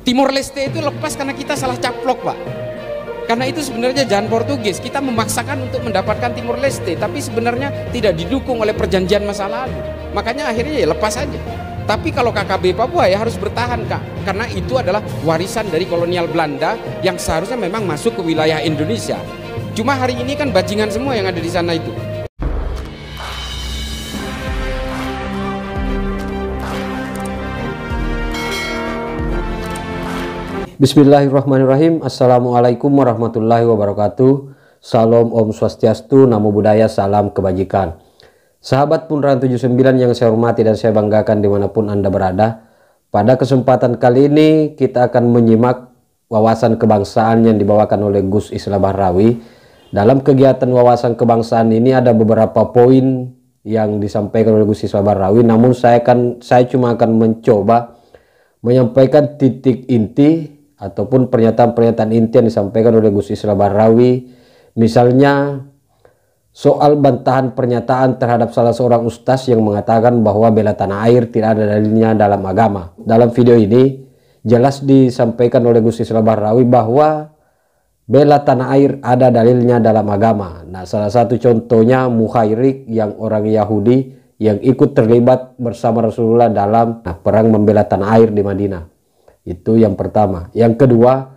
Timor Leste itu lepas karena kita salah caplok, Pak. Karena itu sebenarnya jalan Portugis, kita memaksakan untuk mendapatkan Timor Leste, tapi sebenarnya tidak didukung oleh perjanjian masa lalu. Makanya akhirnya ya lepas aja. Tapi kalau KKB Papua ya harus bertahan, Kak, karena itu adalah warisan dari kolonial Belanda yang seharusnya memang masuk ke wilayah Indonesia. Cuma hari ini kan bajingan semua yang ada di sana itu. Bismillahirrahmanirrahim. Assalamualaikum warahmatullahi wabarakatuh. Salam Om Swastiastu, Namo Buddhaya, salam kebajikan. Sahabat Punran 79 yang saya hormati dan saya banggakan dimanapun Anda berada. Pada kesempatan kali ini kita akan menyimak wawasan kebangsaan yang dibawakan oleh Gus Islah Bahrawi. Dalam kegiatan wawasan kebangsaan ini ada beberapa poin yang disampaikan oleh Gus Islah Bahrawi. Namun saya cuma akan mencoba menyampaikan titik inti ataupun pernyataan-pernyataan inti yang disampaikan oleh Gus Islah Bahrawi. Misalnya soal bantahan pernyataan terhadap salah seorang ustaz yang mengatakan bahwa bela tanah air tidak ada dalilnya dalam agama. Dalam video ini jelas disampaikan oleh Gus Islah Bahrawi bahwa bela tanah air ada dalilnya dalam agama. Nah, salah satu contohnya Muhairik yang orang Yahudi yang ikut terlibat bersama Rasulullah dalam perang membela tanah air di Madinah. Itu yang pertama. Yang kedua,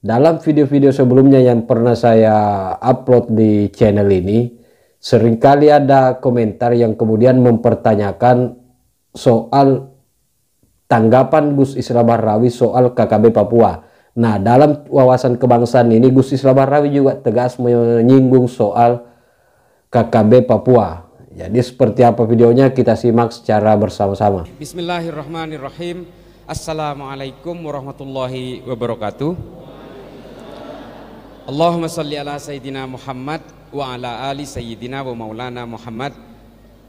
dalam video-video sebelumnya yang pernah saya upload di channel ini, seringkali ada komentar yang kemudian mempertanyakan soal tanggapan Gus Islah Bahrawi soal KKB Papua. Nah, dalam wawasan kebangsaan ini Gus Islah Bahrawi juga tegas menyinggung soal KKB Papua. Jadi seperti apa videonya kita simak secara bersama-sama. Bismillahirrahmanirrahim. Assalamualaikum warahmatullahi wabarakatuh. Allahumma salli ala Sayyidina Muhammad wa ala ali Sayyidina wa maulana Muhammad.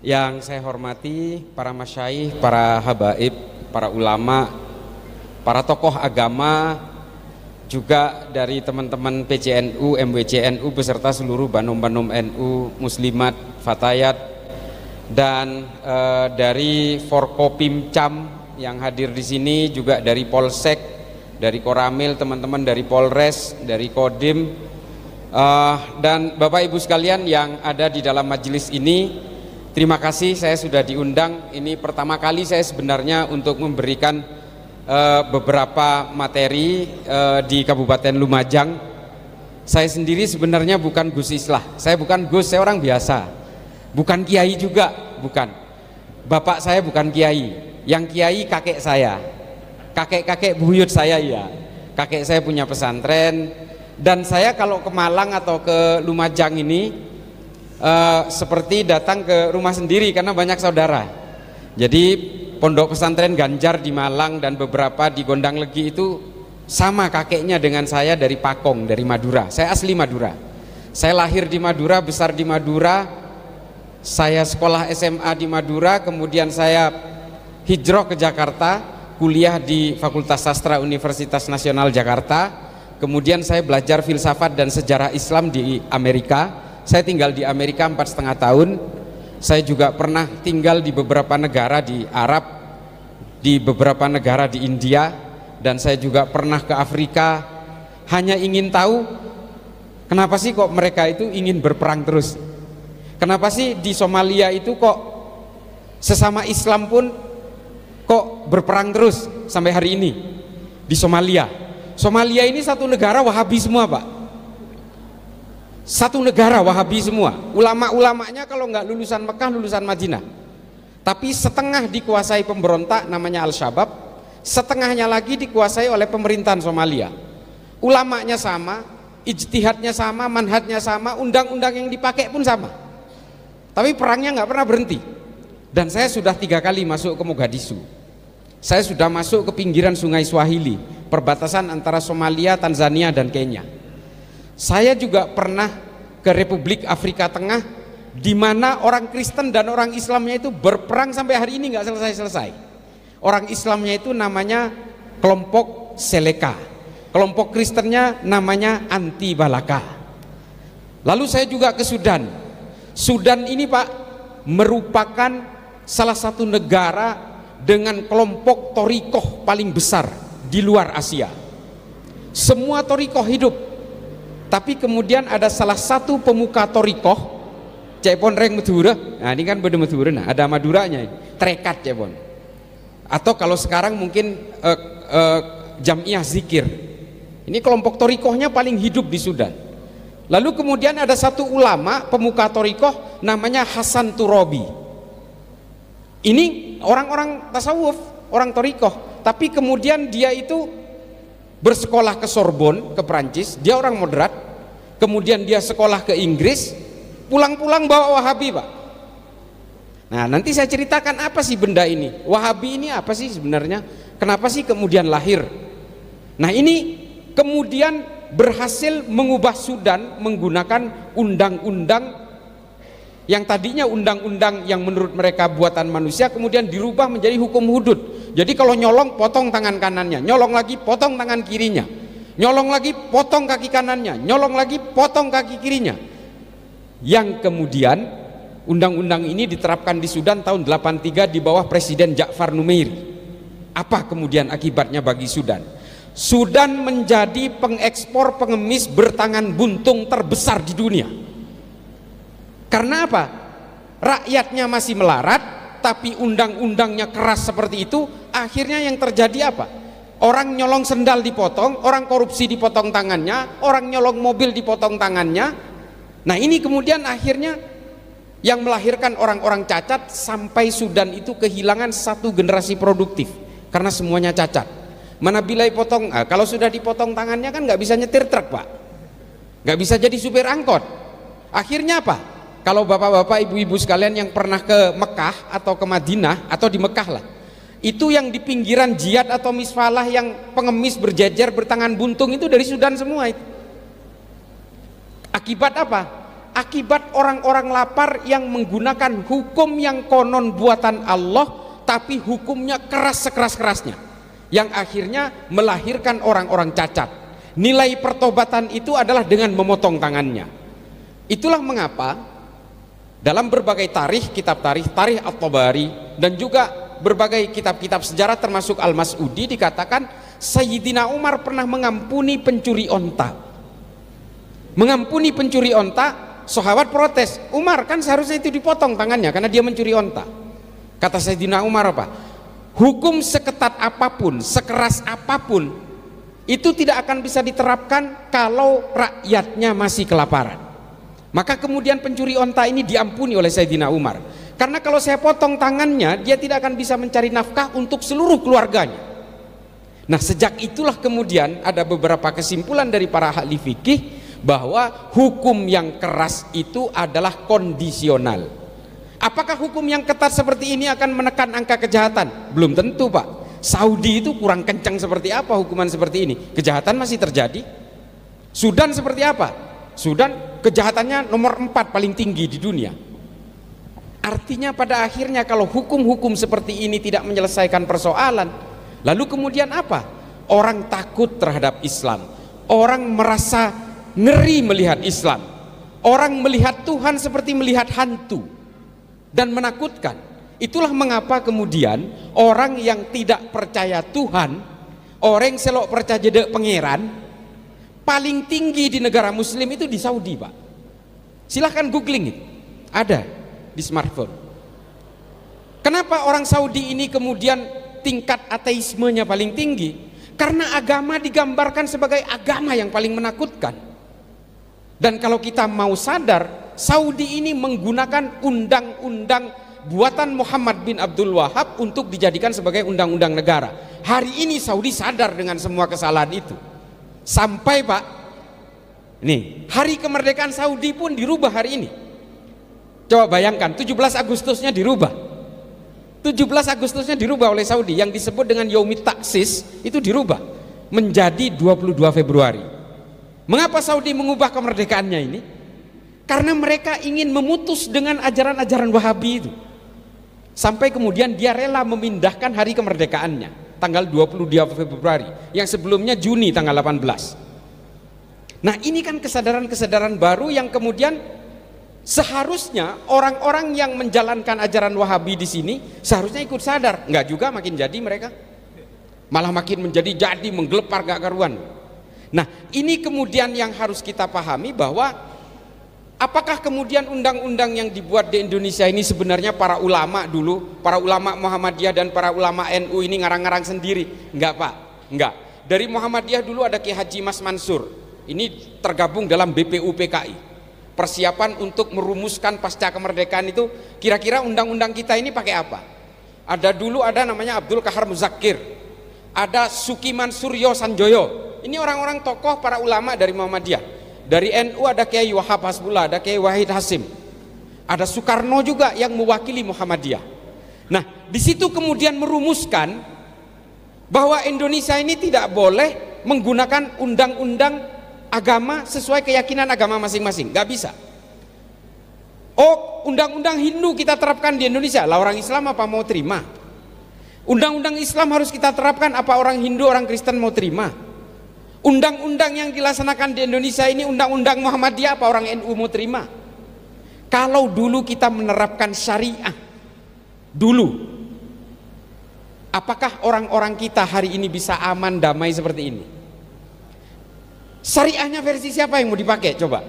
Yang saya hormati para masyayikh, para habaib, para ulama, para tokoh agama, juga dari teman-teman PCNU, MWCNU beserta seluruh Banom-Banom NU, Muslimat, Fatayat, dan dari Forkopimcam yang hadir di sini, juga dari Polsek, dari Koramil, teman-teman dari Polres, dari Kodim, dan Bapak Ibu sekalian yang ada di dalam majelis ini. Terima kasih, saya sudah diundang. Ini pertama kali saya sebenarnya untuk memberikan beberapa materi di Kabupaten Lumajang. Saya sendiri sebenarnya bukan Gus Islah, saya bukan Gus, saya orang biasa, bukan kiai juga, bukan. Bapak saya bukan kiai. Yang kiai kakek saya, kakek-kakek buyut saya, ya. Kakek saya punya pesantren, dan saya kalau ke Malang atau ke Lumajang ini seperti datang ke rumah sendiri karena banyak saudara. Jadi pondok pesantren Ganjar di Malang dan beberapa di Gondang Legi itu sama kakeknya dengan saya, dari Pakong, dari Madura. Saya asli Madura. Saya lahir di Madura, besar di Madura. Saya sekolah SMA di Madura, kemudian saya hijrah ke Jakarta, kuliah di Fakultas Sastra Universitas Nasional Jakarta. Kemudian saya belajar filsafat dan sejarah Islam di Amerika. Saya tinggal di Amerika 4,5 tahun. Saya juga pernah tinggal di beberapa negara di Arab, di beberapa negara di India, dan saya juga pernah ke Afrika. Hanya ingin tahu kenapa sih kok mereka itu ingin berperang terus. Kenapa sih di Somalia itu kok sesama Islam pun kok berperang terus sampai hari ini di Somalia. Somalia ini satu negara Wahabi semua, Pak. Satu negara Wahabi semua. Ulama-ulamanya kalau nggak lulusan Mekah, lulusan Madinah. Tapi setengah dikuasai pemberontak namanya Al-Shabaab, setengahnya lagi dikuasai oleh pemerintahan Somalia. Ulamanya sama, ijtihadnya sama, manhajnya sama, undang-undang yang dipakai pun sama. Tapi perangnya nggak pernah berhenti. Dan saya sudah 3 kali masuk ke Mogadishu. Saya sudah masuk ke pinggiran Sungai Swahili, perbatasan antara Somalia, Tanzania, dan Kenya. Saya juga pernah ke Republik Afrika Tengah, di mana orang Kristen dan orang Islamnya itu berperang sampai hari ini nggak selesai-selesai. Orang Islamnya itu namanya kelompok Seleka, kelompok Kristennya namanya Anti Balaka. Lalu saya juga ke Sudan. Sudan ini, Pak, merupakan salah satu negara dengan kelompok torikoh paling besar di luar Asia. Semua torikoh hidup, tapi kemudian ada salah satu pemuka torikoh, cepon reng Madura. Nah ini kan beda Madura, nah ada Maduranya, trekat cepon. Atau kalau sekarang mungkin Jamiah Zikir. Ini kelompok torikohnya paling hidup di Sudan. Lalu kemudian ada satu ulama pemuka torikoh namanya Hasan Turabi. Ini orang-orang tasawuf, orang torikoh, tapi kemudian dia itu bersekolah ke Sorbonne, ke Perancis. Dia orang moderat. Kemudian dia sekolah ke Inggris, pulang-pulang bawa Wahabi, Pak. Nah nanti saya ceritakan apa sih benda ini, Wahabi ini apa sih sebenarnya, kenapa sih kemudian lahir. Nah ini kemudian berhasil mengubah Sudan menggunakan undang-undang yang tadinya undang-undang yang menurut mereka buatan manusia, kemudian dirubah menjadi hukum hudud. Jadi kalau nyolong potong tangan kanannya, nyolong lagi potong tangan kirinya, nyolong lagi potong kaki kanannya, nyolong lagi potong kaki kirinya. Yang kemudian undang-undang ini diterapkan di Sudan tahun 83 di bawah Presiden Ja'far Numeiri. Apa kemudian akibatnya bagi Sudan? Sudan menjadi pengekspor pengemis bertangan buntung terbesar di dunia. Karena apa? Rakyatnya masih melarat, tapi undang-undangnya keras seperti itu. Akhirnya yang terjadi apa? Orang nyolong sendal dipotong, orang korupsi dipotong tangannya, orang nyolong mobil dipotong tangannya. Nah ini kemudian akhirnya yang melahirkan orang-orang cacat, sampai Sudan itu kehilangan satu generasi produktif karena semuanya cacat. Mana bilai potong, kalau sudah dipotong tangannya kan nggak bisa nyetir truk, Pak, nggak bisa jadi supir angkot. Akhirnya apa? Kalau bapak-bapak, ibu-ibu sekalian yang pernah ke Mekah atau ke Madinah atau di Mekah lah, itu yang di pinggiran Jiyad atau Misfalah yang pengemis berjejer bertangan buntung itu dari Sudan semua itu. Akibat apa? Akibat orang-orang lapar yang menggunakan hukum yang konon buatan Allah, tapi hukumnya keras sekeras-kerasnya, yang akhirnya melahirkan orang-orang cacat. Nilai pertobatan itu adalah dengan memotong tangannya. Itulah mengapa dalam berbagai tarikh, kitab tarikh At-Tabari dan juga berbagai kitab-kitab sejarah termasuk Al-Mas'udi dikatakan Sayyidina Umar pernah mengampuni pencuri onta. Mengampuni pencuri onta, sahabat protes, Umar kan seharusnya itu dipotong tangannya karena dia mencuri onta. Kata Sayyidina Umar apa? Hukum seketat apapun, sekeras apapun, itu tidak akan bisa diterapkan kalau rakyatnya masih kelaparan. Maka kemudian pencuri onta ini diampuni oleh Sayyidina Umar. Karena kalau saya potong tangannya, dia tidak akan bisa mencari nafkah untuk seluruh keluarganya. Nah sejak itulah kemudian ada beberapa kesimpulan dari para ahli fikih bahwa hukum yang keras itu adalah kondisional. Apakah hukum yang ketat seperti ini akan menekan angka kejahatan? Belum tentu, Pak. Saudi itu kurang kencang seperti apa hukuman seperti ini? Kejahatan masih terjadi. Sudan seperti apa? Sudan kejahatannya nomor 4 paling tinggi di dunia. Artinya pada akhirnya kalau hukum-hukum seperti ini tidak menyelesaikan persoalan, lalu kemudian apa? Orang takut terhadap Islam, orang merasa ngeri melihat Islam, orang melihat Tuhan seperti melihat hantu dan menakutkan. Itulah mengapa kemudian orang yang tidak percaya Tuhan, orang selok percaya jadi pangeran, paling tinggi di negara muslim itu di Saudi, Pak. Silahkan googling itu, ada di smartphone. Kenapa orang Saudi ini kemudian tingkat ateismenya paling tinggi? Karena agama digambarkan sebagai agama yang paling menakutkan. Dan kalau kita mau sadar, Saudi ini menggunakan undang-undang buatan Muhammad bin Abdul Wahab untuk dijadikan sebagai undang-undang negara. Hari ini Saudi sadar dengan semua kesalahan itu. Sampai, Pak, nih hari kemerdekaan Saudi pun dirubah hari ini. Coba bayangkan, 17 Agustusnya dirubah. 17 Agustusnya dirubah oleh Saudi, yang disebut dengan Yaumit Taksis itu dirubah menjadi 22 Februari. Mengapa Saudi mengubah kemerdekaannya ini? Karena mereka ingin memutus dengan ajaran-ajaran Wahabi itu. Sampai kemudian dia rela memindahkan hari kemerdekaannya tanggal 22 Februari, yang sebelumnya Juni tanggal 18. Nah ini kan kesadaran-kesadaran baru yang kemudian seharusnya orang-orang yang menjalankan ajaran Wahabi di sini seharusnya ikut sadar. Enggak juga, makin jadi mereka. malah makin jadi menggelepar gak karuan. Nah, ini kemudian yang harus kita pahami, bahwa apakah kemudian undang-undang yang dibuat di Indonesia ini sebenarnya para ulama dulu, para ulama Muhammadiyah dan para ulama NU ini ngarang-ngarang sendiri? Enggak Pak, enggak. Dari Muhammadiyah dulu ada Ki Haji Mas Mansur, ini tergabung dalam BPUPKI, persiapan untuk merumuskan pasca kemerdekaan itu kira-kira undang-undang kita ini pakai apa. Ada dulu ada namanya Abdul Kahar Muzakir, ada Sukiman Suryo Sanjoyo, ini orang-orang tokoh para ulama dari Muhammadiyah. Dari NU ada Kiai Wahab Hasbullah, ada Kiai Wahid Hasim, ada Soekarno juga yang mewakili Muhammadiyah. Nah, di situ kemudian merumuskan bahwa Indonesia ini tidak boleh menggunakan undang-undang agama sesuai keyakinan agama masing-masing, nggak bisa. Oh, undang-undang Hindu kita terapkan di Indonesia, lah orang Islam apa mau terima? Undang-undang Islam harus kita terapkan, apa orang Hindu, orang Kristen mau terima? Undang-undang yang dilaksanakan di Indonesia ini undang-undang Muhammadiyah, apa orang NU mau terima? Kalau dulu kita menerapkan syariah dulu, apakah orang-orang kita hari ini bisa aman damai seperti ini? Syariahnya versi siapa yang mau dipakai? Coba.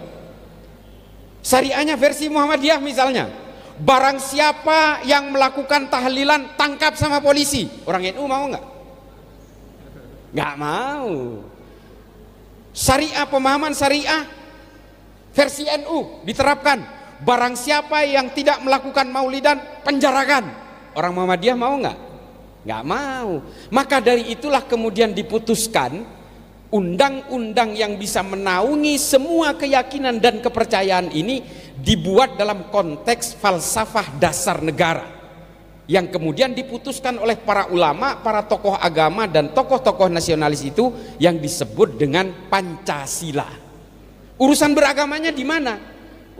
Syariahnya versi Muhammadiyah misalnya, barang siapa yang melakukan tahlilan tangkap sama polisi, orang NU mau nggak? Nggak mau. Syariah, pemahaman syariah versi NU diterapkan, barang siapa yang tidak melakukan maulidan penjarakan, orang Muhammadiyah mau nggak? Nggak mau. Maka dari itulah kemudian diputuskan undang-undang yang bisa menaungi semua keyakinan dan kepercayaan ini dibuat dalam konteks falsafah dasar negara, yang kemudian diputuskan oleh para ulama, para tokoh agama dan tokoh-tokoh nasionalis itu yang disebut dengan Pancasila. Urusan beragamanya di mana?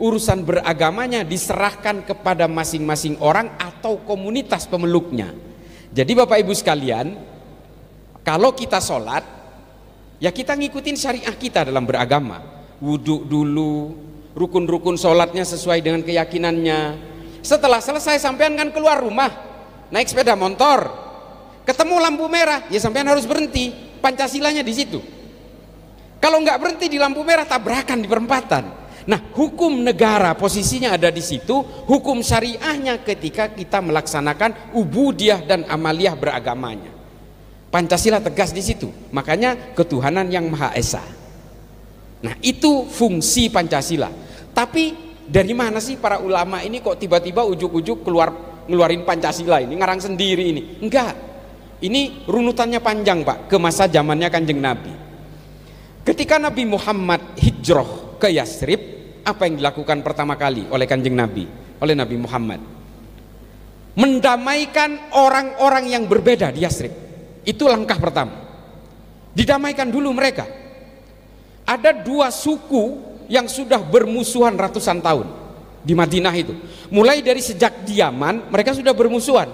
Urusan beragamanya diserahkan kepada masing-masing orang atau komunitas pemeluknya. Jadi Bapak Ibu sekalian, kalau kita sholat, ya kita ngikutin syariah kita dalam beragama. Wudhu dulu, rukun-rukun sholatnya sesuai dengan keyakinannya. Setelah selesai sampean kan keluar rumah, naik sepeda motor, ketemu lampu merah, ya sampean harus berhenti. Pancasilanya di situ. Kalau nggak berhenti di lampu merah, tabrakan di perempatan. Nah, hukum negara posisinya ada di situ, hukum syariahnya ketika kita melaksanakan ubudiyah dan amaliyah beragamanya. Pancasila tegas di situ, makanya ketuhanan yang Maha Esa. Nah, itu fungsi Pancasila. Tapi dari mana sih para ulama ini kok tiba-tiba ujuk-ujuk ngeluarin Pancasila ini, ngarang sendiri ini? Enggak, ini runutannya panjang Pak, ke masa zamannya Kanjeng Nabi. Ketika Nabi Muhammad hijrah ke Yasrib, apa yang dilakukan pertama kali oleh Kanjeng Nabi, oleh Nabi Muhammad? Mendamaikan orang-orang yang berbeda di Yasrib. Itu langkah pertama. Didamaikan dulu mereka. Ada dua suku yang sudah bermusuhan ratusan tahun di Madinah itu. Mulai dari sejak di Yaman mereka sudah bermusuhan,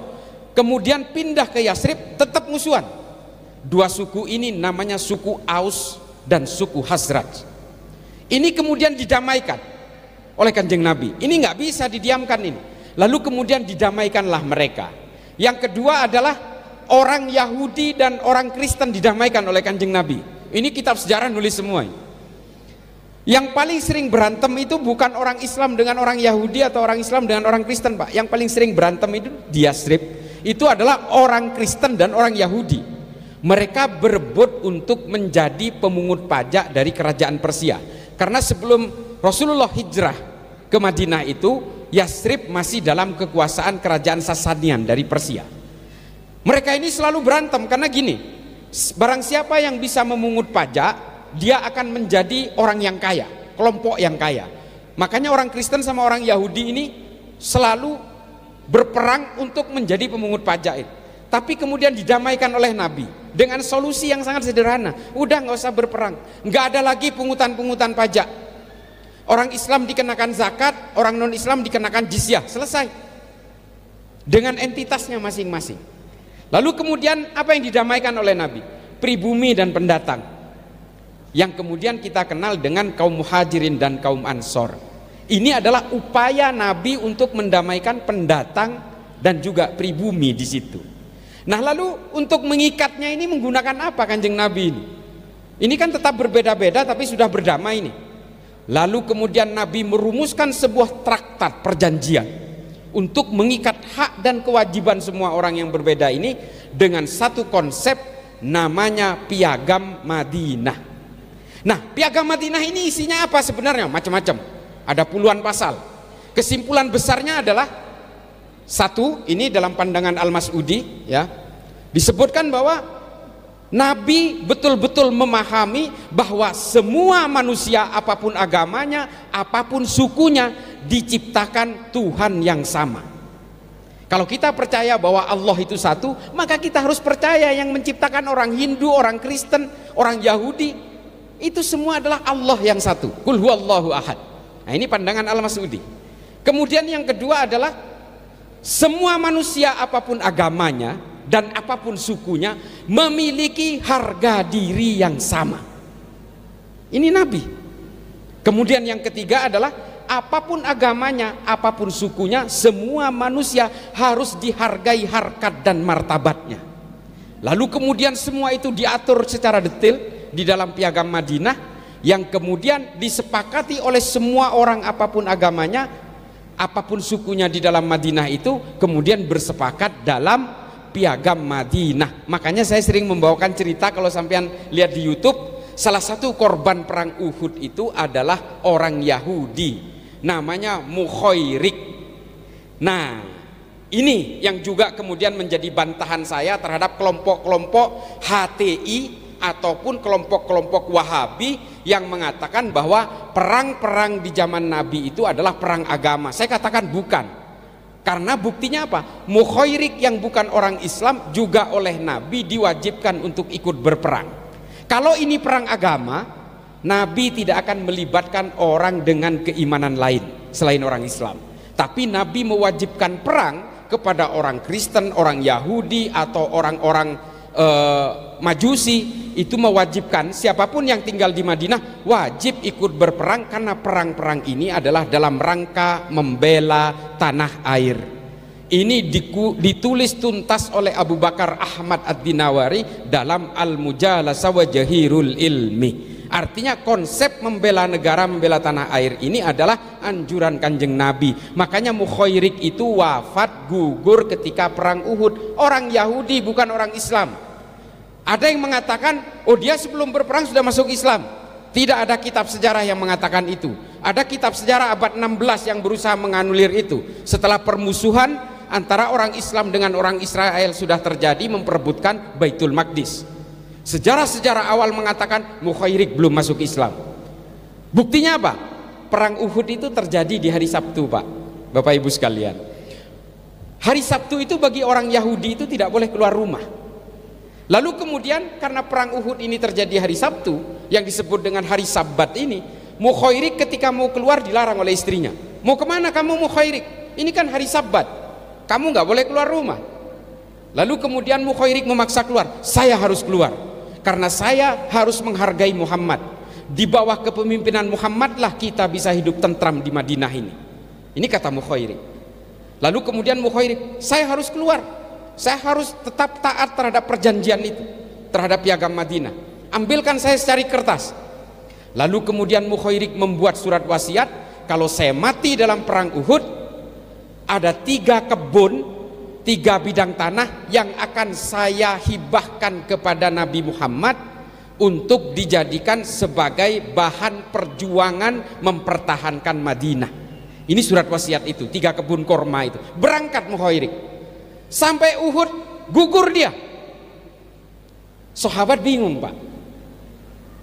kemudian pindah ke Yasrib tetap musuhan. Dua suku ini namanya suku Aus dan suku Hazraj. Ini kemudian didamaikan oleh Kanjeng Nabi. Ini nggak bisa didiamkan ini. Lalu kemudian didamaikanlah mereka. Yang kedua adalah orang Yahudi dan orang Kristen didamaikan oleh Kanjeng Nabi. Ini kitab sejarah nulis semua ini. Yang paling sering berantem itu bukan orang Islam dengan orang Yahudi atau orang Islam dengan orang Kristen Pak. Yang paling sering berantem itu di Yasrib itu adalah orang Kristen dan orang Yahudi. Mereka berebut untuk menjadi pemungut pajak dari kerajaan Persia. Karena sebelum Rasulullah hijrah ke Madinah itu, Yasrib masih dalam kekuasaan kerajaan Sasanian dari Persia. Mereka ini selalu berantem karena gini, barang siapa yang bisa memungut pajak, dia akan menjadi orang yang kaya, kelompok yang kaya. Makanya orang Kristen sama orang Yahudi ini selalu berperang untuk menjadi pemungut pajak. Tapi kemudian didamaikan oleh Nabi dengan solusi yang sangat sederhana. Udah nggak usah berperang, nggak ada lagi pungutan-pungutan pajak. Orang Islam dikenakan zakat, orang non Islam dikenakan jizyah, selesai dengan entitasnya masing-masing. Lalu kemudian apa yang didamaikan oleh Nabi? Pribumi dan pendatang, yang kemudian kita kenal dengan kaum muhajirin dan kaum ansor. Ini adalah upaya Nabi untuk mendamaikan pendatang dan juga pribumi di situ. Nah lalu untuk mengikatnya ini menggunakan apa Kanjeng Nabi ini? Ini kan tetap berbeda-beda tapi sudah berdamai ini. Lalu kemudian Nabi merumuskan sebuah traktat perjanjian untuk mengikat hak dan kewajiban semua orang yang berbeda ini dengan satu konsep namanya Piagam Madinah. Nah, Piagam Madinah ini isinya apa sebenarnya? Macam-macam. Ada puluhan pasal. Kesimpulan besarnya adalah satu, ini dalam pandangan Al-Mas'udi ya, disebutkan bahwa Nabi betul-betul memahami bahwa semua manusia apapun agamanya, apapun sukunya diciptakan Tuhan yang sama. Kalau kita percaya bahwa Allah itu satu, maka kita harus percaya yang menciptakan orang Hindu, orang Kristen, orang Yahudi, itu semua adalah Allah yang satu. Qul huwallahu ahad. Nah, ini pandangan Al-Mas'udi. Kemudian yang kedua adalah semua manusia apapun agamanya dan apapun sukunya memiliki harga diri yang sama. Ini Nabi. Kemudian yang ketiga adalah apapun agamanya, apapun sukunya, semua manusia harus dihargai harkat dan martabatnya. Lalu kemudian semua itu diatur secara detail di dalam Piagam Madinah yang kemudian disepakati oleh semua orang apapun agamanya, apapun sukunya di dalam Madinah itu kemudian bersepakat dalam Piagam Madinah. Makanya saya sering membawakan cerita, kalau sampean lihat di YouTube, salah satu korban perang Uhud itu adalah orang Yahudi, namanya Mukhairik. Nah, ini yang juga kemudian menjadi bantahan saya terhadap kelompok-kelompok HTI ataupun kelompok-kelompok Wahabi yang mengatakan bahwa perang-perang di zaman Nabi itu adalah perang agama. Saya katakan bukan. Karena buktinya apa? Mukhairik yang bukan orang Islam juga oleh Nabi diwajibkan untuk ikut berperang. Kalau ini perang agama, Nabi tidak akan melibatkan orang dengan keimanan lain selain orang Islam. Tapi Nabi mewajibkan perang kepada orang Kristen, orang Yahudi atau orang-orang Majusi. Itu mewajibkan siapapun yang tinggal di Madinah wajib ikut berperang, karena perang-perang ini adalah dalam rangka membela tanah air. Ini ditulis tuntas oleh Abu Bakar Ahmad Ad-Dinawari dalam Al-Mujalasah wa Jahirul Ilmi. Artinya konsep membela negara, membela tanah air ini adalah anjuran Kanjeng Nabi. Makanya Mukhairik itu wafat gugur ketika perang Uhud. Orang Yahudi bukan orang Islam. Ada yang mengatakan, oh dia sebelum berperang sudah masuk Islam. Tidak ada kitab sejarah yang mengatakan itu. Ada kitab sejarah abad 16 yang berusaha menganulir itu. Setelah permusuhan antara orang Islam dengan orang Israel sudah terjadi memperebutkan Baitul Maqdis. Sejarah-sejarah awal mengatakan Mukhairik belum masuk Islam. Buktinya apa? Perang Uhud itu terjadi di hari Sabtu, Pak, Bapak Ibu sekalian. Hari Sabtu itu bagi orang Yahudi itu tidak boleh keluar rumah. Lalu kemudian karena perang Uhud ini terjadi hari Sabtu yang disebut dengan hari Sabat ini, Mukhairik ketika mau keluar dilarang oleh istrinya. Mau kemana kamu Mukhairik? Ini kan hari Sabat, kamu nggak boleh keluar rumah. Lalu kemudian Mukhairik memaksa keluar. Saya harus keluar karena saya harus menghargai Muhammad. Di bawah kepemimpinan Muhammadlah kita bisa hidup tentram di Madinah ini. Ini kata Mukhairik. Lalu kemudian Mukhairik, saya harus keluar. Saya harus tetap taat terhadap perjanjian itu, terhadap Piagam Madinah. Ambilkan saya secari kertas. Lalu kemudian Mukhairik membuat surat wasiat, kalau saya mati dalam perang Uhud, ada 3 kebun, 3 bidang tanah yang akan saya hibahkan kepada Nabi Muhammad untuk dijadikan sebagai bahan perjuangan mempertahankan Madinah. Ini surat wasiat itu, 3 kebun korma itu. Berangkat Mukhairik. Sampai Uhud gugur dia. Sahabat bingung, Pak.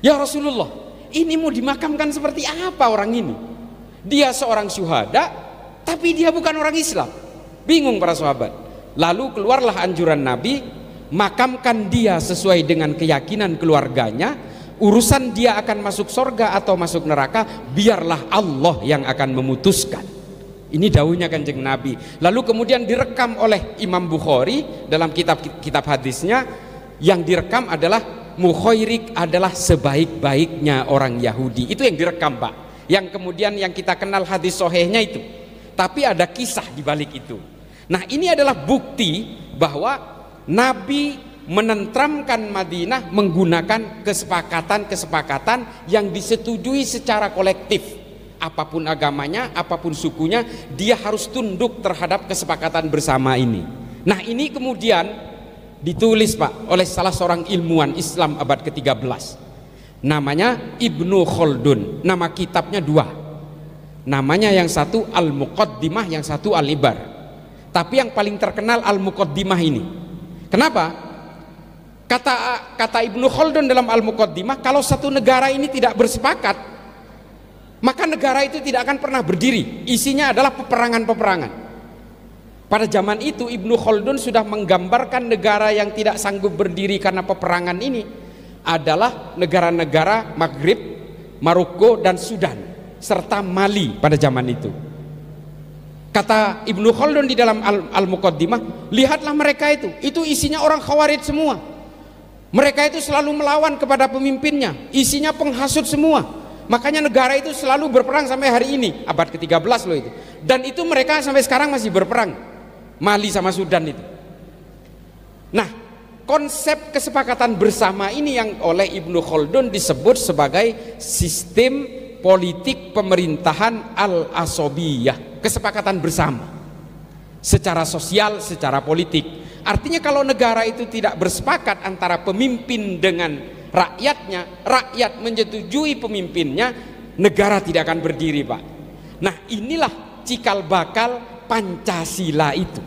Ya Rasulullah, ini mau dimakamkan seperti apa orang ini? Dia seorang syuhada, tapi dia bukan orang Islam. Bingung para sahabat. Lalu keluarlah anjuran Nabi, makamkan dia sesuai dengan keyakinan keluarganya. Urusan dia akan masuk surga atau masuk neraka, biarlah Allah yang akan memutuskan. Ini dawuhnya Kanjeng Nabi. Lalu kemudian direkam oleh Imam Bukhari dalam kitab hadisnya. Yang direkam adalah Mukhairik adalah sebaik-baiknya orang Yahudi. Itu yang direkam, Pak. Yang kemudian yang kita kenal hadis sohehnya itu. Tapi ada kisah di balik itu. Nah, ini adalah bukti bahwa Nabi menentramkan Madinah menggunakan kesepakatan-kesepakatan yang disetujui secara kolektif. Apapun agamanya, apapun sukunya, dia harus tunduk terhadap kesepakatan bersama ini. Nah, ini kemudian ditulis Pak oleh salah seorang ilmuwan Islam abad ke-13. Namanya Ibnu Khaldun. Nama kitabnya dua. Namanya yang satu Al-Muqaddimah, yang satu Al-Ibar. Tapi yang paling terkenal Al-Muqaddimah ini. Kenapa? Kata Ibnu Khaldun dalam Al-Muqaddimah, kalau satu negara ini tidak bersepakat, maka negara itu tidak akan pernah berdiri. Isinya adalah peperangan-peperangan. Pada zaman itu Ibnu Khaldun sudah menggambarkan negara yang tidak sanggup berdiri karena peperangan ini adalah negara-negara Maghrib, Maroko dan Sudan serta Mali pada zaman itu. Kata Ibnu Khaldun di dalam Al-Muqaddimah, lihatlah mereka itu isinya orang Khawarij semua. Mereka itu selalu melawan kepada pemimpinnya, isinya penghasut semua. Makanya negara itu selalu berperang sampai hari ini, abad ke-13 loh itu. Dan itu mereka sampai sekarang masih berperang, Mali sama Sudan itu. Nah, konsep kesepakatan bersama ini yang oleh Ibnu Khaldun disebut sebagai sistem politik pemerintahan al-asobiyah, kesepakatan bersama secara sosial, secara politik. Artinya kalau negara itu tidak bersepakat antara pemimpin dengan rakyatnya, rakyat menyetujui pemimpinnya, negara tidak akan berdiri Pak. Nah, inilah cikal bakal Pancasila itu.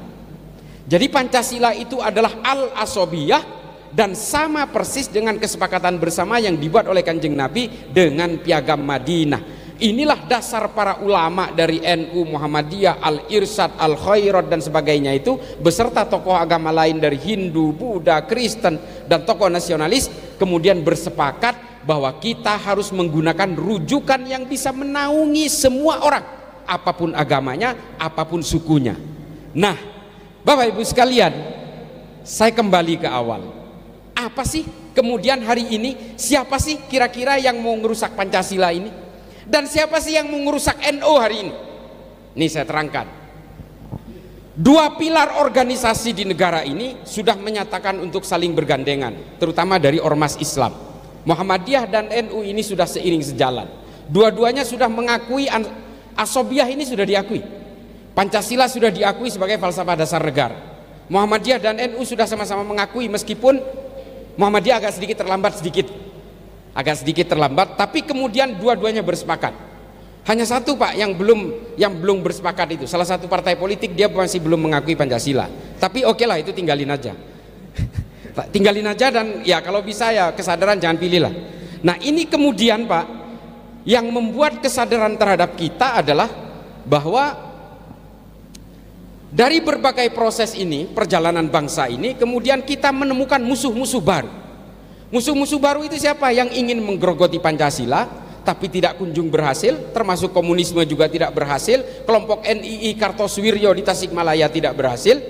Jadi Pancasila itu adalah al-asobiyah dan sama persis dengan kesepakatan bersama yang dibuat oleh Kanjeng Nabi dengan Piagam Madinah. Inilah dasar para ulama dari NU, Muhammadiyah, Al-Irsyad, Al-Khairat dan sebagainya itu, beserta tokoh agama lain dari Hindu, Buddha, Kristen dan tokoh nasionalis, kemudian bersepakat bahwa kita harus menggunakan rujukan yang bisa menaungi semua orang, apapun agamanya, apapun sukunya. Nah, Bapak Ibu sekalian, saya kembali ke awal. Apa sih kemudian hari ini, siapa sih kira-kira yang mau merusak Pancasila ini? Dan siapa sih yang mau merusak NU hari ini? Ini saya terangkan. Dua pilar organisasi di negara ini sudah menyatakan untuk saling bergandengan, terutama dari ormas Islam. Muhammadiyah dan NU ini sudah seiring sejalan. Dua-duanya sudah mengakui asobiyah ini sudah diakui. Pancasila sudah diakui sebagai falsafah dasar negara. Muhammadiyah dan NU sudah sama-sama mengakui, meskipun Muhammadiyah agak sedikit terlambat, tapi kemudian dua-duanya bersepakat. Hanya satu Pak yang belum bersepakat itu, salah satu partai politik dia masih belum mengakui Pancasila. Tapi oke lah, itu tinggalin aja. Tinggalin aja, dan ya kalau bisa ya kesadaran jangan pilih lah. Nah, ini kemudian Pak, yang membuat kesadaran terhadap kita adalah bahwa dari berbagai proses ini, perjalanan bangsa ini, kemudian kita menemukan musuh-musuh baru. Musuh-musuh baru itu siapa? Yang ingin menggerogoti Pancasila tapi tidak kunjung berhasil, termasuk komunisme juga tidak berhasil, kelompok NII Kartosuwiryo di Tasikmalaya tidak berhasil.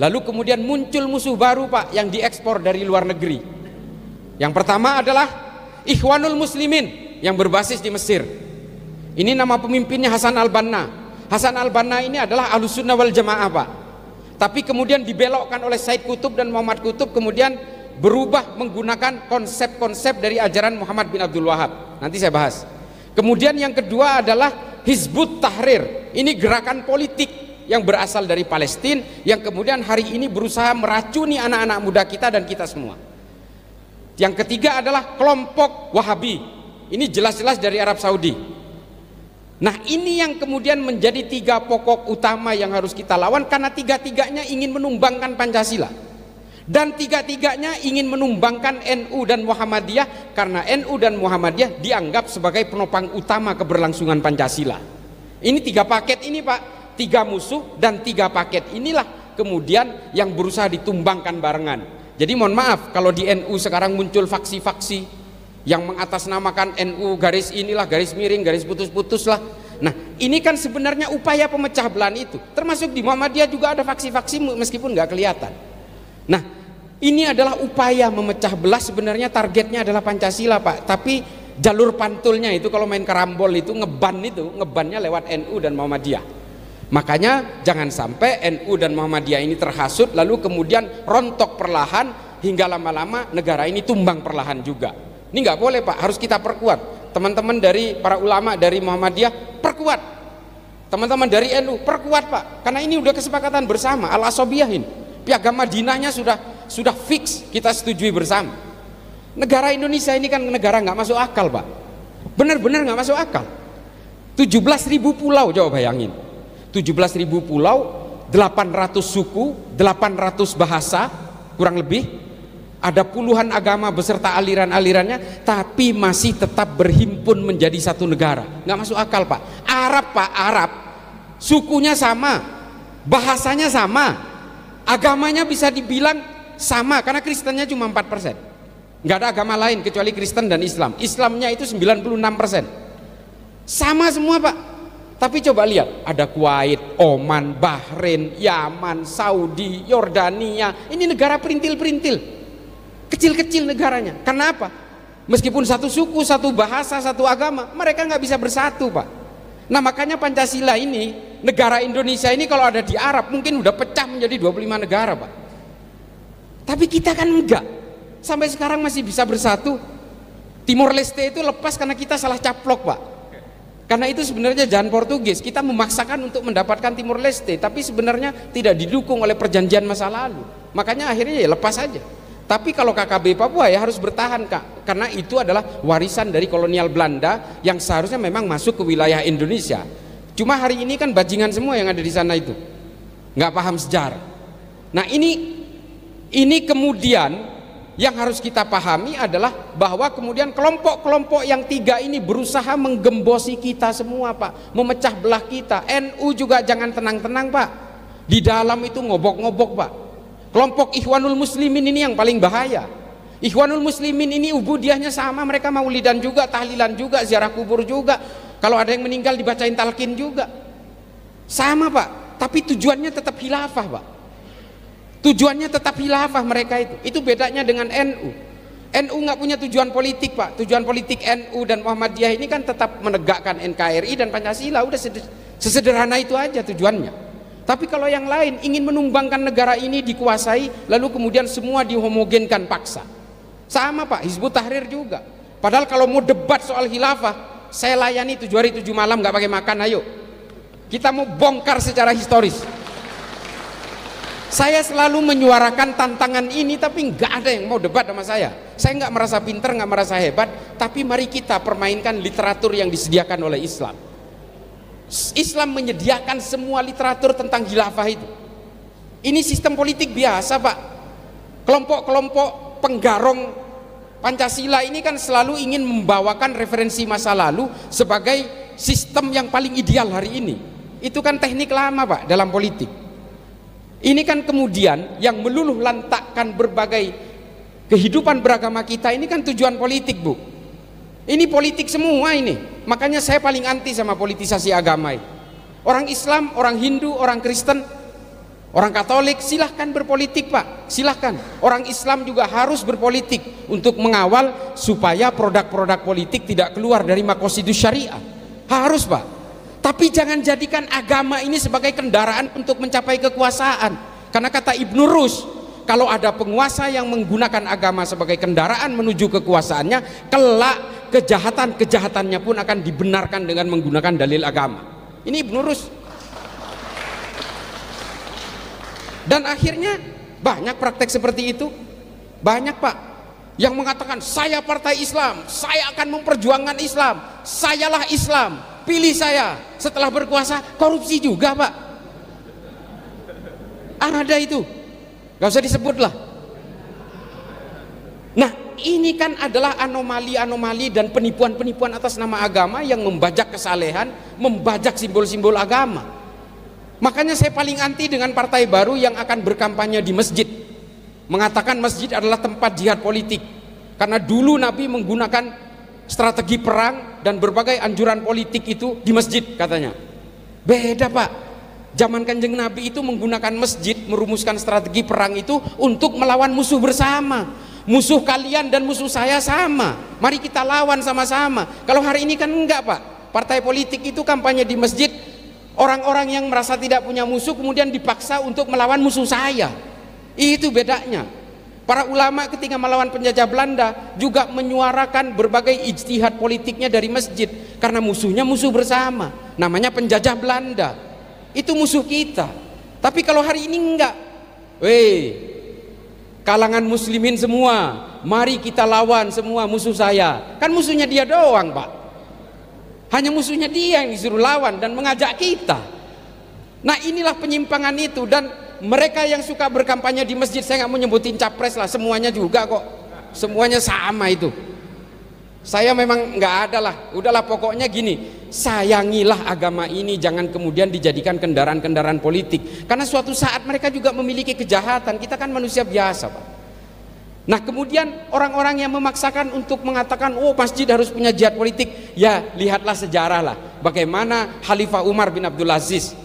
Lalu kemudian muncul musuh baru Pak yang diekspor dari luar negeri. Yang pertama adalah Ikhwanul Muslimin yang berbasis di Mesir. Ini nama pemimpinnya Hasan al-Banna. Hasan al-Banna ini adalah Ahlussunnah wal Jamaah Pak. Tapi kemudian dibelokkan oleh Said Qutb dan Muhammad Qutb, kemudian berubah menggunakan konsep-konsep dari ajaran Muhammad bin Abdul Wahab. Nanti saya bahas. Kemudian yang kedua adalah Hizbut Tahrir. Ini gerakan politik yang berasal dari Palestina yang kemudian hari ini berusaha meracuni anak-anak muda kita dan kita semua. Yang ketiga adalah kelompok Wahabi. Ini jelas-jelas dari Arab Saudi. Nah, ini yang kemudian menjadi tiga pokok utama yang harus kita lawan, karena tiga-tiganya ingin menumbangkan Pancasila. Dan tiga-tiganya ingin menumbangkan NU dan Muhammadiyah, karena NU dan Muhammadiyah dianggap sebagai penopang utama keberlangsungan Pancasila. Ini tiga paket ini Pak, tiga musuh dan tiga paket inilah kemudian yang berusaha ditumbangkan barengan. Jadi mohon maaf kalau di NU sekarang muncul faksi-faksi yang mengatasnamakan NU garis inilah, garis miring, garis putus-putus lah. Nah, ini kan sebenarnya upaya pemecah belahan itu. Termasuk di Muhammadiyah juga ada faksi-faksi meskipun nggak kelihatan. Nah, ini adalah upaya memecah belah, sebenarnya targetnya adalah Pancasila Pak. Tapi jalur pantulnya itu kalau main karambol itu ngebannya lewat NU dan Muhammadiyah. Makanya jangan sampai NU dan Muhammadiyah ini terhasut lalu kemudian rontok perlahan hingga lama-lama negara ini tumbang perlahan juga. Ini nggak boleh Pak, harus kita perkuat. Teman-teman dari para ulama dari Muhammadiyah perkuat, teman-teman dari NU perkuat Pak, karena ini udah kesepakatan bersama Al-Asobiyahin. Piagam Madinahnya sudah fix, kita setujui bersama. Negara Indonesia ini kan negara nggak masuk akal Pak, benar-benar nggak masuk akal. 17.000 pulau, coba bayangin, 17.000 pulau, 800 suku, 800 bahasa kurang lebih, ada puluhan agama beserta aliran-alirannya, tapi masih tetap berhimpun menjadi satu negara. Nggak masuk akal Pak. Arab Pak, Arab, sukunya sama, bahasanya sama, agamanya bisa dibilang sama, karena Kristennya cuma 4%. Nggak ada agama lain kecuali Kristen dan Islam. Islamnya itu 96%. Sama semua Pak. Tapi coba lihat, ada Kuwait, Oman, Bahrain, Yaman, Saudi, Yordania. Ini negara perintil-perintil, kecil-kecil negaranya. Karena apa? Meskipun satu suku, satu bahasa, satu agama, mereka nggak bisa bersatu Pak. Nah makanya Pancasila ini, negara Indonesia ini kalau ada di Arab mungkin udah pecah menjadi 25 negara Pak. Tapi kita kan enggak, sampai sekarang masih bisa bersatu. Timor Leste itu lepas karena kita salah caplok Pak. Karena itu sebenarnya jalan Portugis, kita memaksakan untuk mendapatkan Timor Leste, tapi sebenarnya tidak didukung oleh perjanjian masa lalu. Makanya akhirnya ya lepas saja. Tapi kalau KKB Papua ya harus bertahan Kak, karena itu adalah warisan dari kolonial Belanda yang seharusnya memang masuk ke wilayah Indonesia. Cuma hari ini kan bajingan semua yang ada di sana itu, nggak paham sejarah. Nah ini kemudian yang harus kita pahami adalah bahwa kemudian kelompok-kelompok yang tiga ini berusaha menggembosi kita semua Pak, memecah belah kita. NU juga jangan tenang-tenang Pak, di dalam itu ngobok-ngobok Pak. Kelompok Ikhwanul Muslimin ini yang paling bahaya. Ikhwanul Muslimin ini ubudiahnya sama, mereka maulidan juga, tahlilan juga, ziarah kubur juga, kalau ada yang meninggal dibacain talqin juga, sama Pak. Tapi tujuannya tetap khilafah Pak. Tujuannya tetap khilafah mereka itu bedanya dengan NU. NU nggak punya tujuan politik Pak. Tujuan politik NU dan Muhammadiyah ini kan tetap menegakkan NKRI dan Pancasila, udah sesederhana itu aja tujuannya. Tapi kalau yang lain ingin menumbangkan negara ini dikuasai, lalu kemudian semua dihomogenkan paksa. Sama Pak, Hizbut Tahrir juga. Padahal kalau mau debat soal khilafah, saya layani 7 hari 7 malam nggak pakai makan, ayo. Kita mau bongkar secara historis. Saya selalu menyuarakan tantangan ini, tapi nggak ada yang mau debat sama saya. Saya nggak merasa pinter, nggak merasa hebat, tapi mari kita permainkan literatur yang disediakan oleh Islam. Islam menyediakan semua literatur tentang khilafah itu. Ini sistem politik biasa Pak. Kelompok-kelompok penggarong Pancasila ini kan selalu ingin membawakan referensi masa lalu sebagai sistem yang paling ideal hari ini. Itu kan teknik lama Pak dalam politik. Ini kan kemudian yang meluluh lantakkan berbagai kehidupan beragama kita ini kan tujuan politik Bu. Ini politik semua ini. Makanya saya paling anti sama politisasi agama ini. Orang Islam, orang Hindu, orang Kristen, orang Katolik silahkan berpolitik Pak, silahkan. Orang Islam juga harus berpolitik untuk mengawal supaya produk-produk politik tidak keluar dari makosidus syariah. Harus Pak. Tapi jangan jadikan agama ini sebagai kendaraan untuk mencapai kekuasaan. Karena kata Ibnu Rus, kalau ada penguasa yang menggunakan agama sebagai kendaraan menuju kekuasaannya, kelak kejahatan-kejahatannya pun akan dibenarkan dengan menggunakan dalil agama. Ini Ibnu Rus. Dan akhirnya banyak praktek seperti itu. Banyak Pak yang mengatakan, saya partai Islam, saya akan memperjuangkan Islam, sayalah Islam, pilih saya. Setelah berkuasa korupsi juga Pak. Ada itu, gak usah disebut lah. Nah ini kan adalah anomali-anomali dan penipuan-penipuan atas nama agama yang membajak kesalehan, membajak simbol-simbol agama. Makanya saya paling anti dengan partai baru yang akan berkampanye di masjid, mengatakan masjid adalah tempat jihad politik. Karena dulu Nabi menggunakan strategi perang dan berbagai anjuran politik itu di masjid katanya. Beda Pak. Zaman Kanjeng Nabi itu menggunakan masjid, merumuskan strategi perang itu untuk melawan musuh bersama. Musuh kalian dan musuh saya sama, mari kita lawan sama-sama. Kalau hari ini kan enggak Pak. Partai politik itu kampanye di masjid Orang-orang yang merasa tidak punya musuh kemudian dipaksa untuk melawan musuh saya. Itu bedanya. Para ulama ketika melawan penjajah Belanda juga menyuarakan berbagai ijtihad politiknya dari masjid, karena musuhnya musuh bersama, namanya penjajah Belanda. Itu musuh kita. Tapi kalau hari ini enggak, kalangan muslimin semua, mari kita lawan semua musuh saya. Kan musuhnya dia doang, Pak. Hanya musuhnya dia yang disuruh lawan dan mengajak kita. Nah, inilah penyimpangan itu. Dan mereka yang suka berkampanye di masjid, saya nggak mau nyebutin capres lah, semuanya juga kok, semuanya sama itu. Saya memang nggak ada lah, udahlah pokoknya gini, sayangilah agama ini, jangan kemudian dijadikan kendaraan-kendaraan politik, karena suatu saat mereka juga memiliki kejahatan. Kita kan manusia biasa, Pak. Nah, kemudian orang-orang yang memaksakan untuk mengatakan oh masjid harus punya jihad politik, ya lihatlah sejarah lah, bagaimana Khalifah Umar bin Abdul Aziz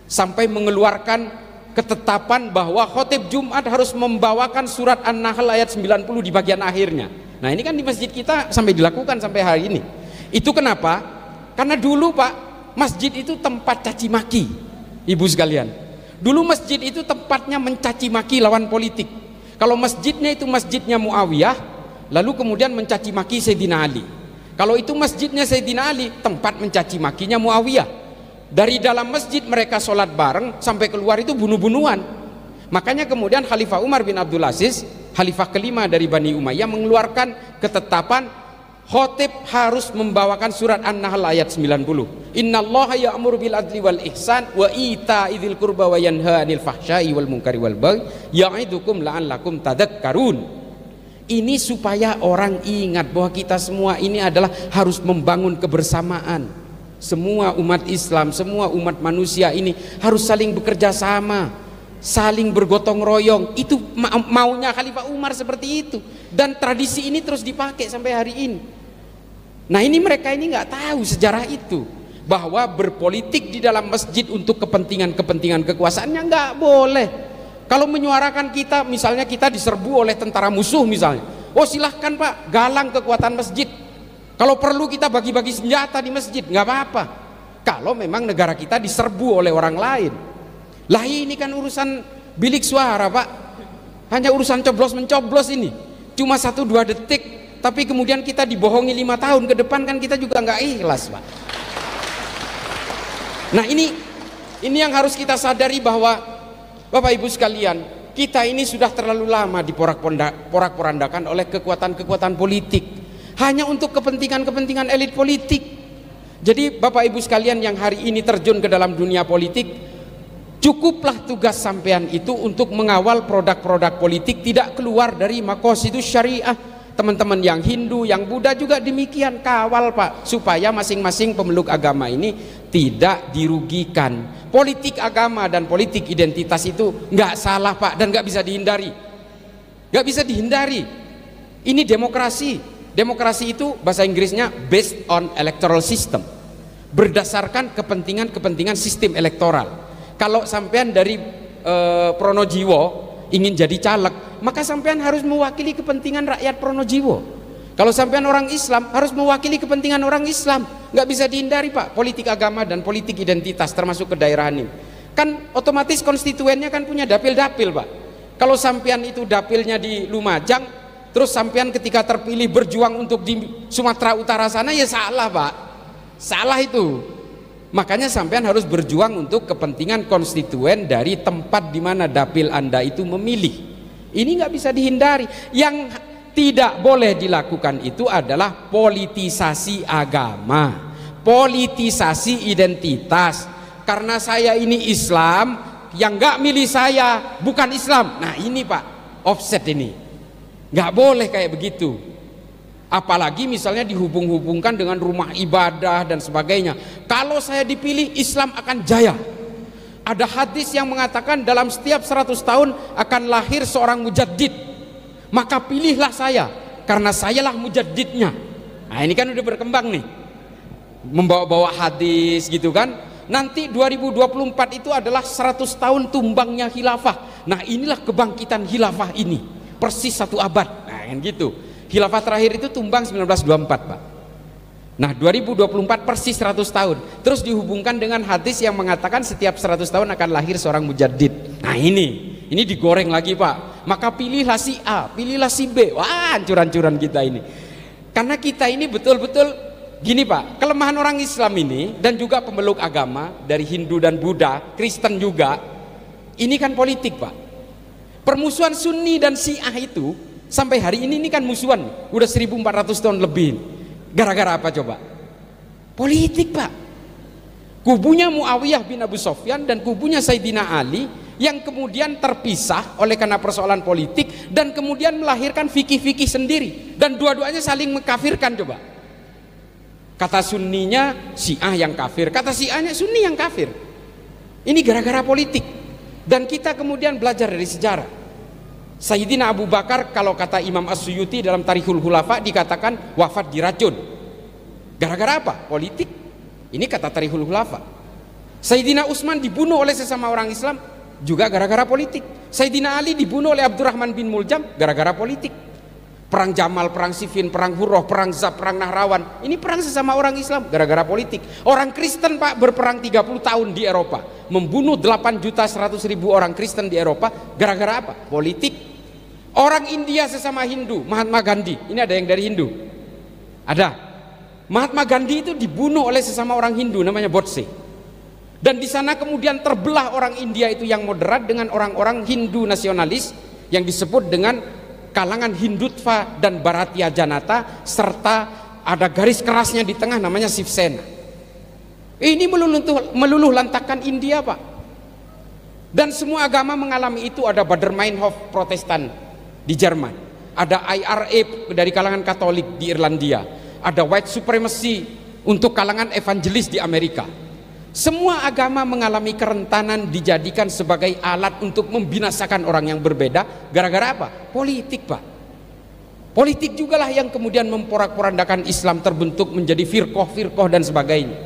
sampai mengeluarkan ketetapan bahwa khotib Jumat harus membawakan surat An-Nahl ayat 90 di bagian akhirnya. Nah, ini kan di masjid kita sampai dilakukan sampai hari ini. Itu kenapa? Karena dulu, Pak, masjid itu tempat caci maki. Ibu sekalian, dulu masjid itu tempatnya mencaci maki lawan politik. Kalau masjidnya itu masjidnya Muawiyah, lalu kemudian mencaci maki Sayyidina Ali. Kalau itu masjidnya Sayyidina Ali, tempat mencaci makinya Muawiyah. Dari dalam masjid mereka sholat bareng, sampai keluar itu bunuh-bunuhan. Makanya kemudian Khalifah Umar bin Abdul Aziz, Khalifah kelima dari Bani Umayyah, mengeluarkan ketetapan khotib harus membawakan surat An-Nahl ayat 90. Innallaha ya'muru bil adli wal ihsan wa ita'i dzil qurba wa yanha 'anil fahsya'i wal munkari wal baghi ya'idukum la'allakum tadhakkarun. Ini supaya orang ingat bahwa kita semua ini adalah harus membangun kebersamaan. Semua umat Islam, semua umat manusia ini harus saling bekerja sama, saling bergotong royong. Itu maunya Khalifah Umar seperti itu, dan tradisi ini terus dipakai sampai hari ini. Nah, ini mereka ini nggak tahu sejarah itu, bahwa berpolitik di dalam masjid untuk kepentingan kekuasaannya nggak boleh. Kalau menyuarakan kita, misalnya kita diserbu oleh tentara musuh misalnya, oh silahkan Pak, galang kekuatan masjid. Kalau perlu kita bagi-bagi senjata di masjid, nggak apa-apa. Kalau memang negara kita diserbu oleh orang lain. Lah ini kan urusan bilik suara, Pak. Hanya urusan coblos-mencoblos ini. Cuma 1-2 detik, tapi kemudian kita dibohongi 5 tahun ke depan, kan kita juga nggak ikhlas, Pak. Nah, ini yang harus kita sadari, bahwa Bapak Ibu sekalian, kita ini sudah terlalu lama diporak-porandakan oleh kekuatan-kekuatan politik, hanya untuk kepentingan elit politik. Jadi Bapak Ibu sekalian yang hari ini terjun ke dalam dunia politik, cukuplah tugas sampean itu untuk mengawal produk-produk politik tidak keluar dari maqasidus syariah. Teman-teman yang Hindu, yang Buddha juga demikian, kawal Pak, supaya masing-masing pemeluk agama ini tidak dirugikan. Politik agama dan politik identitas itu nggak salah Pak, dan nggak bisa dihindari, nggak bisa dihindari. Ini demokrasi. Demokrasi itu bahasa Inggrisnya based on electoral system, berdasarkan kepentingan sistem elektoral. Kalau sampean dari Pronojiwo ingin jadi caleg, maka sampean harus mewakili kepentingan rakyat Pronojiwo. Kalau sampean orang Islam, harus mewakili kepentingan orang Islam. Nggak bisa dihindari Pak, politik agama dan politik identitas termasuk kedaerahan ini. Kan otomatis konstituennya kan punya dapil-dapil Pak. Kalau sampean itu dapilnya di Lumajang, terus sampean ketika terpilih berjuang untuk di Sumatera Utara sana, ya salah Pak, salah itu. Makanya sampean harus berjuang untuk kepentingan konstituen dari tempat di mana dapil Anda itu memilih. Ini nggak bisa dihindari. Yang tidak boleh dilakukan itu adalah politisasi agama, politisasi identitas. Karena saya ini Islam, yang nggak milih saya bukan Islam. Nah ini Pak, offset ini. Nggak boleh kayak begitu. Apalagi misalnya dihubung-hubungkan dengan rumah ibadah dan sebagainya. Kalau saya dipilih, Islam akan jaya. Ada hadis yang mengatakan dalam setiap 100 tahun akan lahir seorang mujaddid. Maka pilihlah saya, karena sayalah mujaddidnya. Nah ini kan udah berkembang nih, membawa-bawa hadis gitu kan. Nanti 2024 itu adalah 100 tahun tumbangnya khilafah. Nah inilah kebangkitan khilafah ini, persis 1 abad. Nah kan gitu. Khilafah terakhir itu tumbang 1924 Pak. Nah 2024 persis 100 tahun. Terus dihubungkan dengan hadis yang mengatakan setiap 100 tahun akan lahir seorang mujaddid. Nah ini digoreng lagi Pak. Maka pilihlah si A, pilihlah si B. Wah hancur-hancuran kita ini. Karena kita ini betul-betul gini Pak, kelemahan orang Islam ini dan juga pemeluk agama dari Hindu dan Buddha, Kristen juga, ini kan politik Pak. Permusuhan Sunni dan Syiah itu sampai hari ini kan musuhan, udah 1400 tahun lebih. Gara-gara apa coba? Politik Pak. Kubunya Muawiyah bin Abu Sufyan dan kubunya Sayyidina Ali yang kemudian terpisah oleh karena persoalan politik dan kemudian melahirkan fikih-fikih sendiri dan dua-duanya saling mengkafirkan coba. Kata Sunninya Syiah yang kafir, kata Syiahnya Sunni yang kafir. Ini gara-gara politik. Dan kita kemudian belajar dari sejarah. Sayyidina Abu Bakar kalau kata Imam As-Suyuti dalam Tarikhul Khulafa dikatakan wafat diracun. Gara-gara apa? Politik. Ini kata Tarikhul Khulafa. Sayyidina Utsman dibunuh oleh sesama orang Islam juga gara-gara politik. Sayyidina Ali dibunuh oleh Abdurrahman bin Muljam gara-gara politik. Perang Jamal, perang Siffin, perang Hurrah, perang Zab, perang Nahrawan. Ini perang sesama orang Islam gara-gara politik. Orang Kristen Pak berperang 30 tahun di Eropa, membunuh 8.100.000 orang Kristen di Eropa gara-gara apa? Politik. Orang India sesama Hindu, Mahatma Gandhi, ini ada yang dari Hindu? Ada. Mahatma Gandhi itu dibunuh oleh sesama orang Hindu namanya Godse. Dan di sana kemudian terbelah orang India itu yang moderat dengan orang-orang Hindu nasionalis yang disebut dengan kalangan Hindutva dan Bharatiya Janata, serta ada garis kerasnya di tengah namanya Shiv Sena. Ini meluluh lantakkan India Pak. Dan semua agama mengalami itu. Ada Baader-Meinhof Protestan di Jerman, ada IRA dari kalangan Katolik di Irlandia, ada white supremacy untuk kalangan evangelis di Amerika. Semua agama mengalami kerentanan dijadikan sebagai alat untuk membinasakan orang yang berbeda. Gara-gara apa? Politik Pak. Politik jugalah yang kemudian memporak-porandakan Islam terbentuk menjadi firqoh dan sebagainya.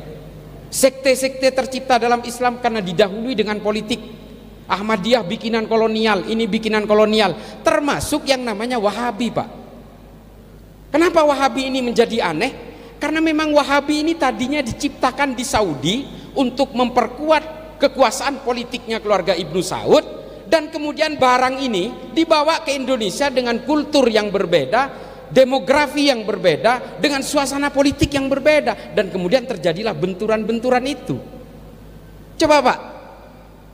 Sekte-sekte tercipta dalam Islam karena didahului dengan politik. Ahmadiyah bikinan kolonial, ini bikinan kolonial, termasuk yang namanya Wahabi Pak. Kenapa Wahabi ini menjadi aneh? Karena memang Wahabi ini tadinya diciptakan di Saudi untuk memperkuat kekuasaan politiknya keluarga Ibnu Saud, dan kemudian barang ini dibawa ke Indonesia dengan kultur yang berbeda, demografi yang berbeda, dengan suasana politik yang berbeda, dan kemudian terjadilah benturan-benturan itu. Coba Pak,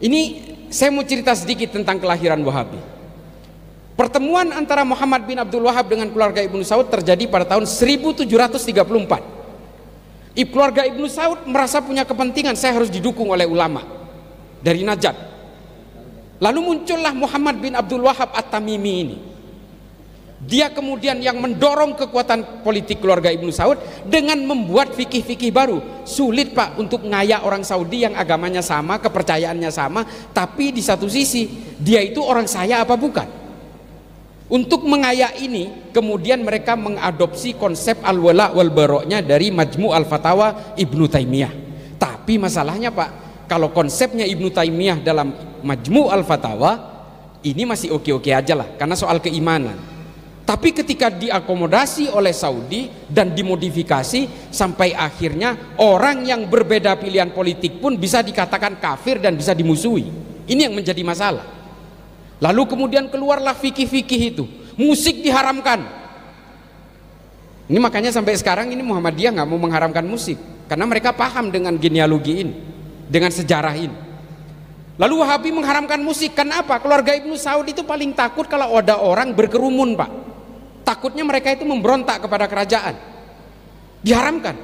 ini saya mau cerita sedikit tentang kelahiran Wahabi. Pertemuan antara Muhammad bin Abdul Wahab dengan keluarga Ibnu Saud terjadi pada tahun 1734. Keluarga Ibnu Saud merasa punya kepentingan, saya harus didukung oleh ulama dari Najd. Lalu muncullah Muhammad bin Abdul Wahab At-Tamimi ini. Dia kemudian yang mendorong kekuatan politik keluarga Ibnu Saud dengan membuat fikih-fikih baru. Sulit Pak untuk ngayak orang Saudi yang agamanya sama, kepercayaannya sama, tapi di satu sisi dia itu orang saya apa bukan? Untuk mengayak ini kemudian mereka mengadopsi konsep al-wala wal baroknya dari Majmu' al-Fatawa Ibnu Taimiyah. Tapi masalahnya Pak, kalau konsepnya Ibnu Taimiyah dalam Majmu' al-Fatawa ini masih oke-oke aja lah karena soal keimanan. Tapi ketika diakomodasi oleh Saudi dan dimodifikasi sampai akhirnya orang yang berbeda pilihan politik pun bisa dikatakan kafir dan bisa dimusuhi. Ini yang menjadi masalah. Lalu kemudian keluarlah fikih-fikih itu. Musik diharamkan. Ini makanya sampai sekarang ini Muhammadiyah nggak mau mengharamkan musik karena mereka paham dengan genealogi ini, dengan sejarah ini. Lalu Wahabi mengharamkan musik. Kenapa? Keluarga Ibnu Saud itu paling takut kalau ada orang berkerumun Pak. Takutnya mereka itu memberontak kepada kerajaan. Diharamkan.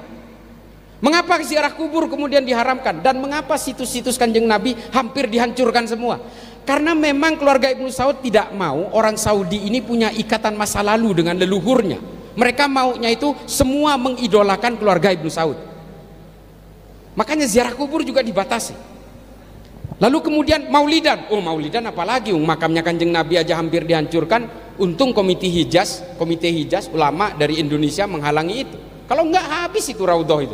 Mengapa ziarah kubur kemudian diharamkan? Dan mengapa situs-situs Kanjeng Nabi hampir dihancurkan semua? Karena memang keluarga Ibnu Saud tidak mau orang Saudi ini punya ikatan masa lalu dengan leluhurnya. Mereka maunya itu semua mengidolakan keluarga Ibnu Saud. Makanya ziarah kubur juga dibatasi. Lalu kemudian maulidan. Oh maulidan apalagi, makamnya Kanjeng Nabi aja hampir dihancurkan. Untung komite Hijaz ulama dari Indonesia menghalangi itu. Kalau enggak habis itu raudhah itu.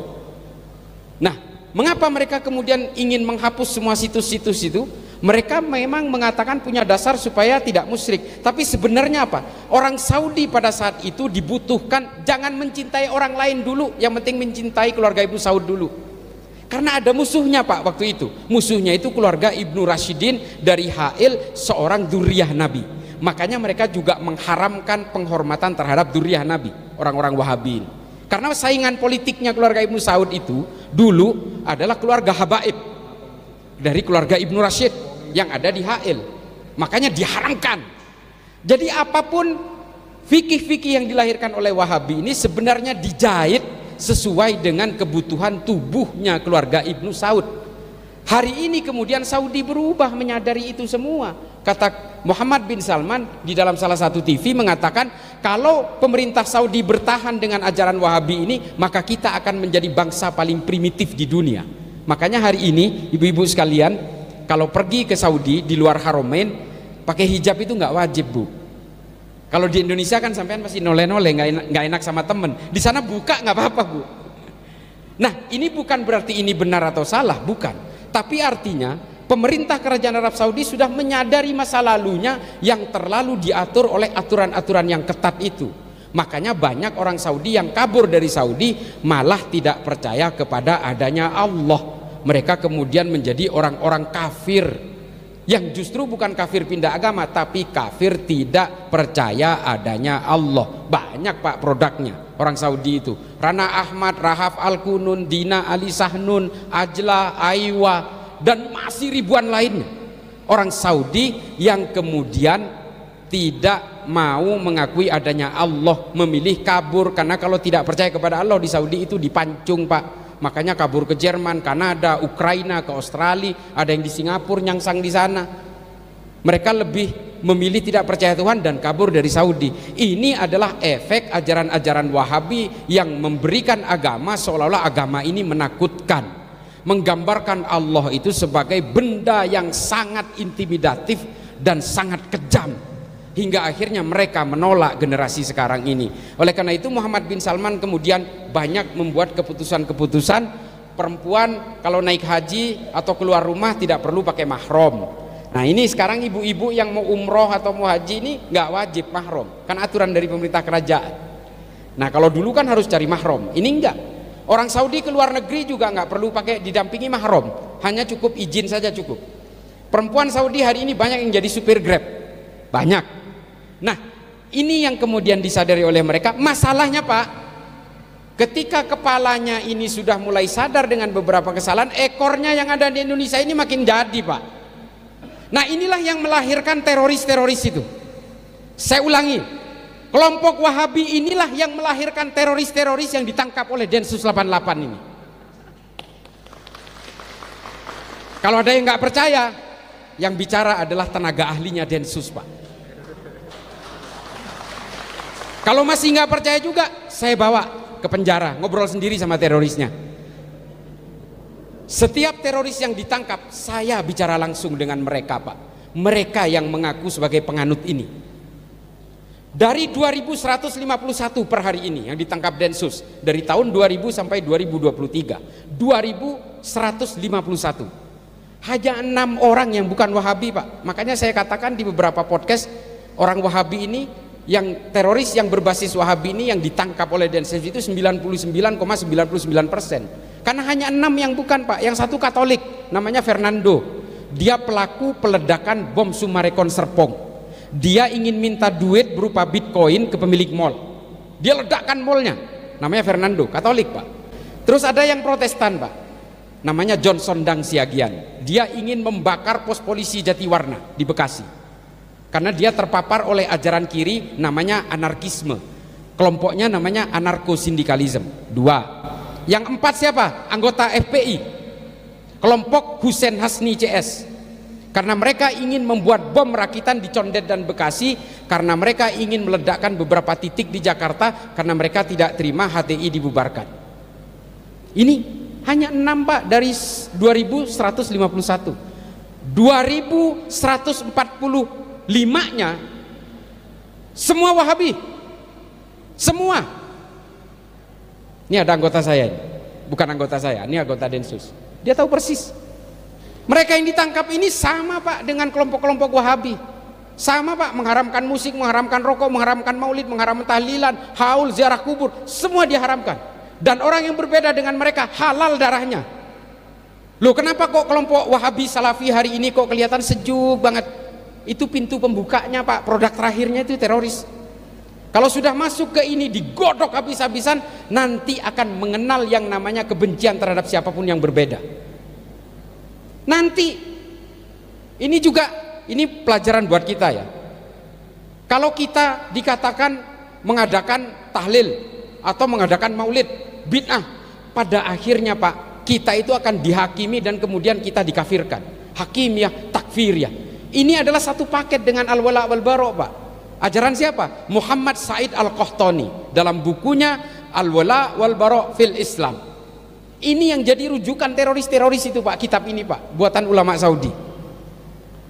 Nah, mengapa mereka kemudian ingin menghapus semua situs-situs itu? Mereka memang mengatakan punya dasar supaya tidak musyrik, tapi sebenarnya apa? Orang Saudi pada saat itu dibutuhkan jangan mencintai orang lain dulu, yang penting mencintai keluarga Ibnu Saud dulu. Karena ada musuhnya Pak waktu itu. Musuhnya itu keluarga Ibnu Rashidin dari Ha'il, seorang dzurriyyah Nabi. Makanya mereka juga mengharamkan penghormatan terhadap dzurriyyah Nabi, orang-orang Wahabi. Karena saingan politiknya keluarga Ibnu Saud itu dulu adalah keluarga Habaib dari keluarga Ibnu Rashid yang ada di Ha'il, makanya diharamkan. Jadi apapun fikih-fikih yang dilahirkan oleh Wahabi ini sebenarnya dijahit sesuai dengan kebutuhan tubuhnya keluarga Ibnu Saud. Hari ini kemudian Saudi berubah menyadari itu semua. Kata Muhammad bin Salman di dalam salah satu TV mengatakan, kalau pemerintah Saudi bertahan dengan ajaran Wahabi ini, maka kita akan menjadi bangsa paling primitif di dunia. Makanya hari ini ibu-ibu sekalian, kalau pergi ke Saudi di luar Haramain pakai hijab itu nggak wajib Bu. Kalau di Indonesia kan sampean masih noleh-noleh, nggak enak sama temen. Di sana buka nggak apa-apa Bu. Nah ini bukan berarti ini benar atau salah, bukan. Tapi artinya pemerintah kerajaan Arab Saudi sudah menyadari masa lalunya yang terlalu diatur oleh aturan-aturan yang ketat itu. Makanya banyak orang Saudi yang kabur dari Saudi malah tidak percaya kepada adanya Allah. Mereka kemudian menjadi orang-orang kafir yang justru bukan kafir pindah agama, tapi kafir tidak percaya adanya Allah. Banyak Pak produknya orang Saudi itu, Rana Ahmad, Rahaf Al-Kunun, Dina Ali Sahnun, Ajla, Aiwa, dan masih ribuan lainnya. Orang Saudi yang kemudian tidak mau mengakui adanya Allah, memilih kabur, karena kalau tidak percaya kepada Allah di Saudi itu dipancung Pak. Makanya kabur ke Jerman, Kanada, Ukraina, ke Australia, ada yang di Singapura nyangsang di sana. Mereka lebih memilih tidak percaya Tuhan dan kabur dari Saudi. Ini adalah efek ajaran-ajaran Wahabi yang memberikan agama seolah-olah agama ini menakutkan, menggambarkan Allah itu sebagai benda yang sangat intimidatif dan sangat kejam, hingga akhirnya mereka menolak generasi sekarang ini. Oleh karena itu Muhammad bin Salman kemudian banyak membuat keputusan-keputusan perempuan kalau naik haji atau keluar rumah tidak perlu pakai mahram. Nah ini sekarang ibu-ibu yang mau umroh atau mau haji ini nggak wajib mahram, kan aturan dari pemerintah kerajaan. Nah kalau dulu kan harus cari mahram, ini enggak. Orang Saudi ke luar negeri juga nggak perlu pakai didampingi mahram, hanya cukup izin saja cukup. Perempuan Saudi hari ini banyak yang jadi supir Grab, banyak. Nah ini yang kemudian disadari oleh mereka. Masalahnya Pak, ketika kepalanya ini sudah mulai sadar dengan beberapa kesalahan, ekornya yang ada di Indonesia ini makin jadi Pak. Nah inilah yang melahirkan teroris-teroris itu. Saya ulangi, kelompok Wahabi inilah yang melahirkan teroris-teroris yang ditangkap oleh Densus 88 ini. Kalau ada yang nggak percaya, yang bicara adalah tenaga ahlinya Densus Pak. Kalau masih nggak percaya juga, saya bawa ke penjara, ngobrol sendiri sama terorisnya. Setiap teroris yang ditangkap, saya bicara langsung dengan mereka Pak. Mereka yang mengaku sebagai penganut ini. Dari 2151 per hari ini yang ditangkap Densus, dari tahun 2000 sampai 2023, 2151. Hanya 6 orang yang bukan Wahabi Pak. Makanya saya katakan di beberapa podcast, orang Wahabi ini, yang teroris yang berbasis Wahabi ini yang ditangkap oleh Densus itu 99,99%. Karena hanya 6 yang bukan Pak. Yang satu Katolik, namanya Fernando. Dia pelaku peledakan bom Sumarekon Serpong. Dia ingin minta duit berupa Bitcoin ke pemilik mall. Dia ledakkan mallnya. Namanya Fernando, Katolik Pak. Terus ada yang Protestan Pak, namanya Johnson Dang Siagian. Dia ingin membakar pos polisi Jatiwarna di Bekasi. Karena dia terpapar oleh ajaran kiri namanya anarkisme. Kelompoknya namanya anarko-sindikalisme. 2. Yang 4 siapa? Anggota FPI, kelompok Hussein Hasni CS. Karena mereka ingin membuat bom rakitan di Condet dan Bekasi, karena mereka ingin meledakkan beberapa titik di Jakarta, karena mereka tidak terima HTI dibubarkan. Ini hanya 6 Pak dari 2151. 2145-nya semua Wahabi, semua. Ini ada anggota saya, bukan anggota saya, ini anggota Densus. Dia tahu persis. Mereka yang ditangkap ini sama Pak dengan kelompok-kelompok Wahabi. Sama Pak, mengharamkan musik, mengharamkan rokok, mengharamkan maulid, mengharamkan tahlilan, haul, ziarah kubur, semua diharamkan. Dan orang yang berbeda dengan mereka halal darahnya. Loh, kenapa kok kelompok Wahabi Salafi hari ini kok kelihatan sejuk banget? Itu pintu pembukanya Pak, produk terakhirnya itu teroris. Kalau sudah masuk ke ini digodok habis-habisan, nanti akan mengenal yang namanya kebencian terhadap siapapun yang berbeda. Nanti ini juga, ini pelajaran buat kita ya. Kalau kita dikatakan mengadakan tahlil atau mengadakan maulid bid'ah, pada akhirnya Pak, kita itu akan dihakimi dan kemudian kita dikafirkan. Hakimiyah, takfiriyah. Ini adalah satu paket dengan al-wala wal bara' Pak. Ajaran siapa? Muhammad Said Al-Qahtani dalam bukunya Al-Wala wal Bara' fil Islam. Ini yang jadi rujukan teroris-teroris itu Pak, kitab ini Pak, buatan ulama Saudi.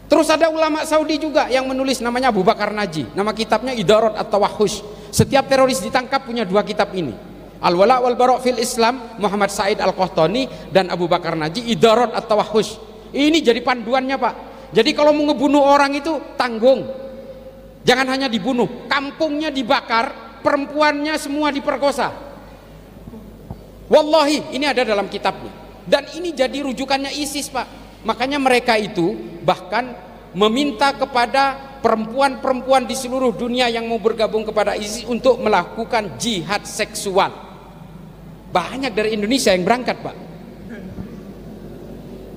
Terus ada ulama Saudi juga yang menulis, namanya Abu Bakar Naji, nama kitabnya Idarat At-Tawahhush. Setiap teroris ditangkap punya dua kitab ini, Al-Wala wal Bara' fil Islam, Muhammad Said Al-Qahtani, dan Abu Bakar Naji, Idarat At-Tawahhush. Ini jadi panduannya Pak. Jadi kalau mau ngebunuh orang itu tanggung, jangan hanya dibunuh, kampungnya dibakar, perempuannya semua diperkosa. Wallahi, ini ada dalam kitabnya. Dan ini jadi rujukannya ISIS Pak. Makanya mereka itu bahkan meminta kepada perempuan-perempuan di seluruh dunia yang mau bergabung kepada ISIS untuk melakukan jihad seksual. Banyak dari Indonesia yang berangkat Pak.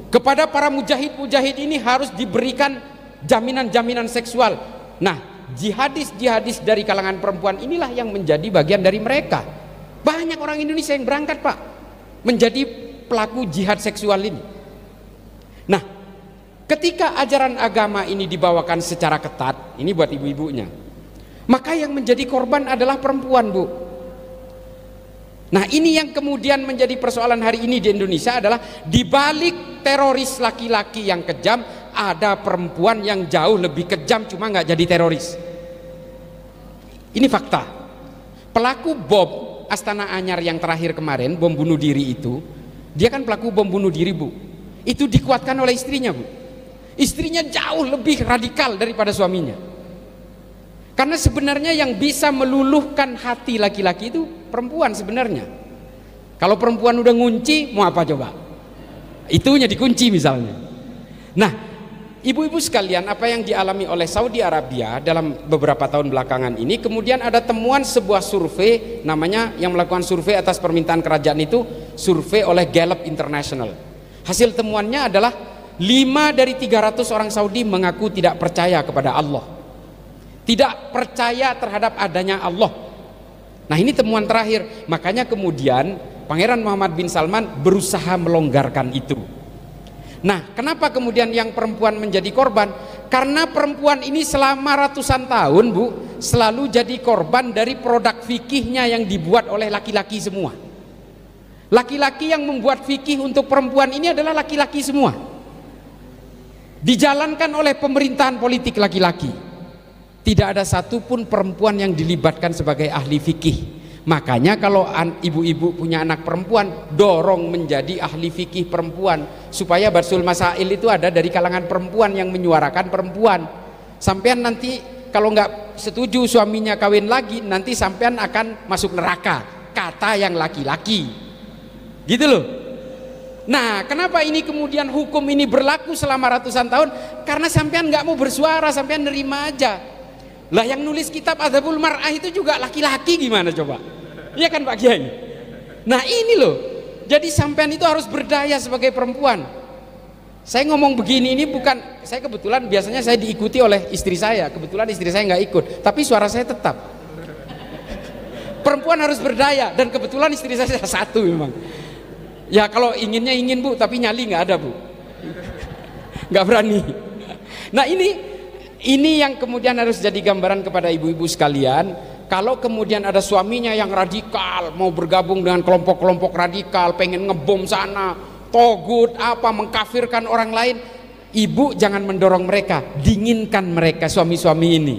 Kepada para mujahid-mujahid ini harus diberikan jaminan-jaminan seksual. Nah, jihadis-jihadis dari kalangan perempuan inilah yang menjadi bagian dari mereka. Banyak orang Indonesia yang berangkat Pak, menjadi pelaku jihad seksual ini. Nah, ketika ajaran agama ini dibawakan secara ketat, ini buat ibu-ibunya, maka yang menjadi korban adalah perempuan Bu. Nah, ini yang kemudian menjadi persoalan hari ini di Indonesia adalah dibalik teroris laki-laki yang kejam, ada perempuan yang jauh lebih kejam cuma nggak jadi teroris. Ini fakta. Pelaku bom Astana Anyar yang terakhir kemarin, bom bunuh diri itu, dia kan pelaku bom bunuh diri Bu. Itu dikuatkan oleh istrinya Bu. Istrinya jauh lebih radikal daripada suaminya. Karena sebenarnya yang bisa meluluhkan hati laki-laki itu perempuan sebenarnya. Kalau perempuan udah ngunci, mau apa coba? Itunya dikunci misalnya. Nah, ibu-ibu sekalian, apa yang dialami oleh Saudi Arabia dalam beberapa tahun belakangan ini, kemudian ada temuan sebuah survei, namanya yang melakukan survei atas permintaan kerajaan itu, survei oleh Gallup International. Hasil temuannya adalah 5 dari 300 orang Saudi mengaku tidak percaya kepada Allah, tidak percaya terhadap adanya Allah. Nah, ini temuan terakhir. Makanya kemudian Pangeran Muhammad bin Salman berusaha melonggarkan itu. Nah, kenapa kemudian yang perempuan menjadi korban? Karena perempuan ini selama ratusan tahun Bu, selalu jadi korban dari produk fikihnya yang dibuat oleh laki-laki semua. Laki-laki yang membuat fikih untuk perempuan ini adalah laki-laki semua, dijalankan oleh pemerintahan politik laki-laki. Tidak ada satupun perempuan yang dilibatkan sebagai ahli fikih. Makanya kalau ibu-ibu punya anak perempuan, dorong menjadi ahli fikih perempuan, supaya Basul Masail itu ada dari kalangan perempuan yang menyuarakan perempuan. Sampean nanti kalau nggak setuju suaminya kawin lagi, nanti sampean akan masuk neraka, kata yang laki-laki. Gitu loh. Nah, kenapa ini kemudian hukum ini berlaku selama ratusan tahun? Karena sampean nggak mau bersuara, sampean nerima aja. Lah, yang nulis kitab Adzabul Mar'ah itu juga laki-laki, gimana coba? Iya kan Pak Kiai? Nah, ini loh. Jadi sampean itu harus berdaya sebagai perempuan. Saya ngomong begini ini bukan, saya kebetulan biasanya saya diikuti oleh istri saya. Kebetulan istri saya nggak ikut, tapi suara saya tetap. Perempuan harus berdaya, dan kebetulan istri saya satu memang. Ya kalau inginnya ingin Bu, tapi nyali nggak ada Bu, nggak berani. Nah, ini yang kemudian harus jadi gambaran kepada ibu-ibu sekalian. Kalau kemudian ada suaminya yang radikal, mau bergabung dengan kelompok-kelompok radikal, pengen ngebom sana, togut apa, mengkafirkan orang lain, ibu jangan mendorong mereka, dinginkan mereka, suami-suami ini,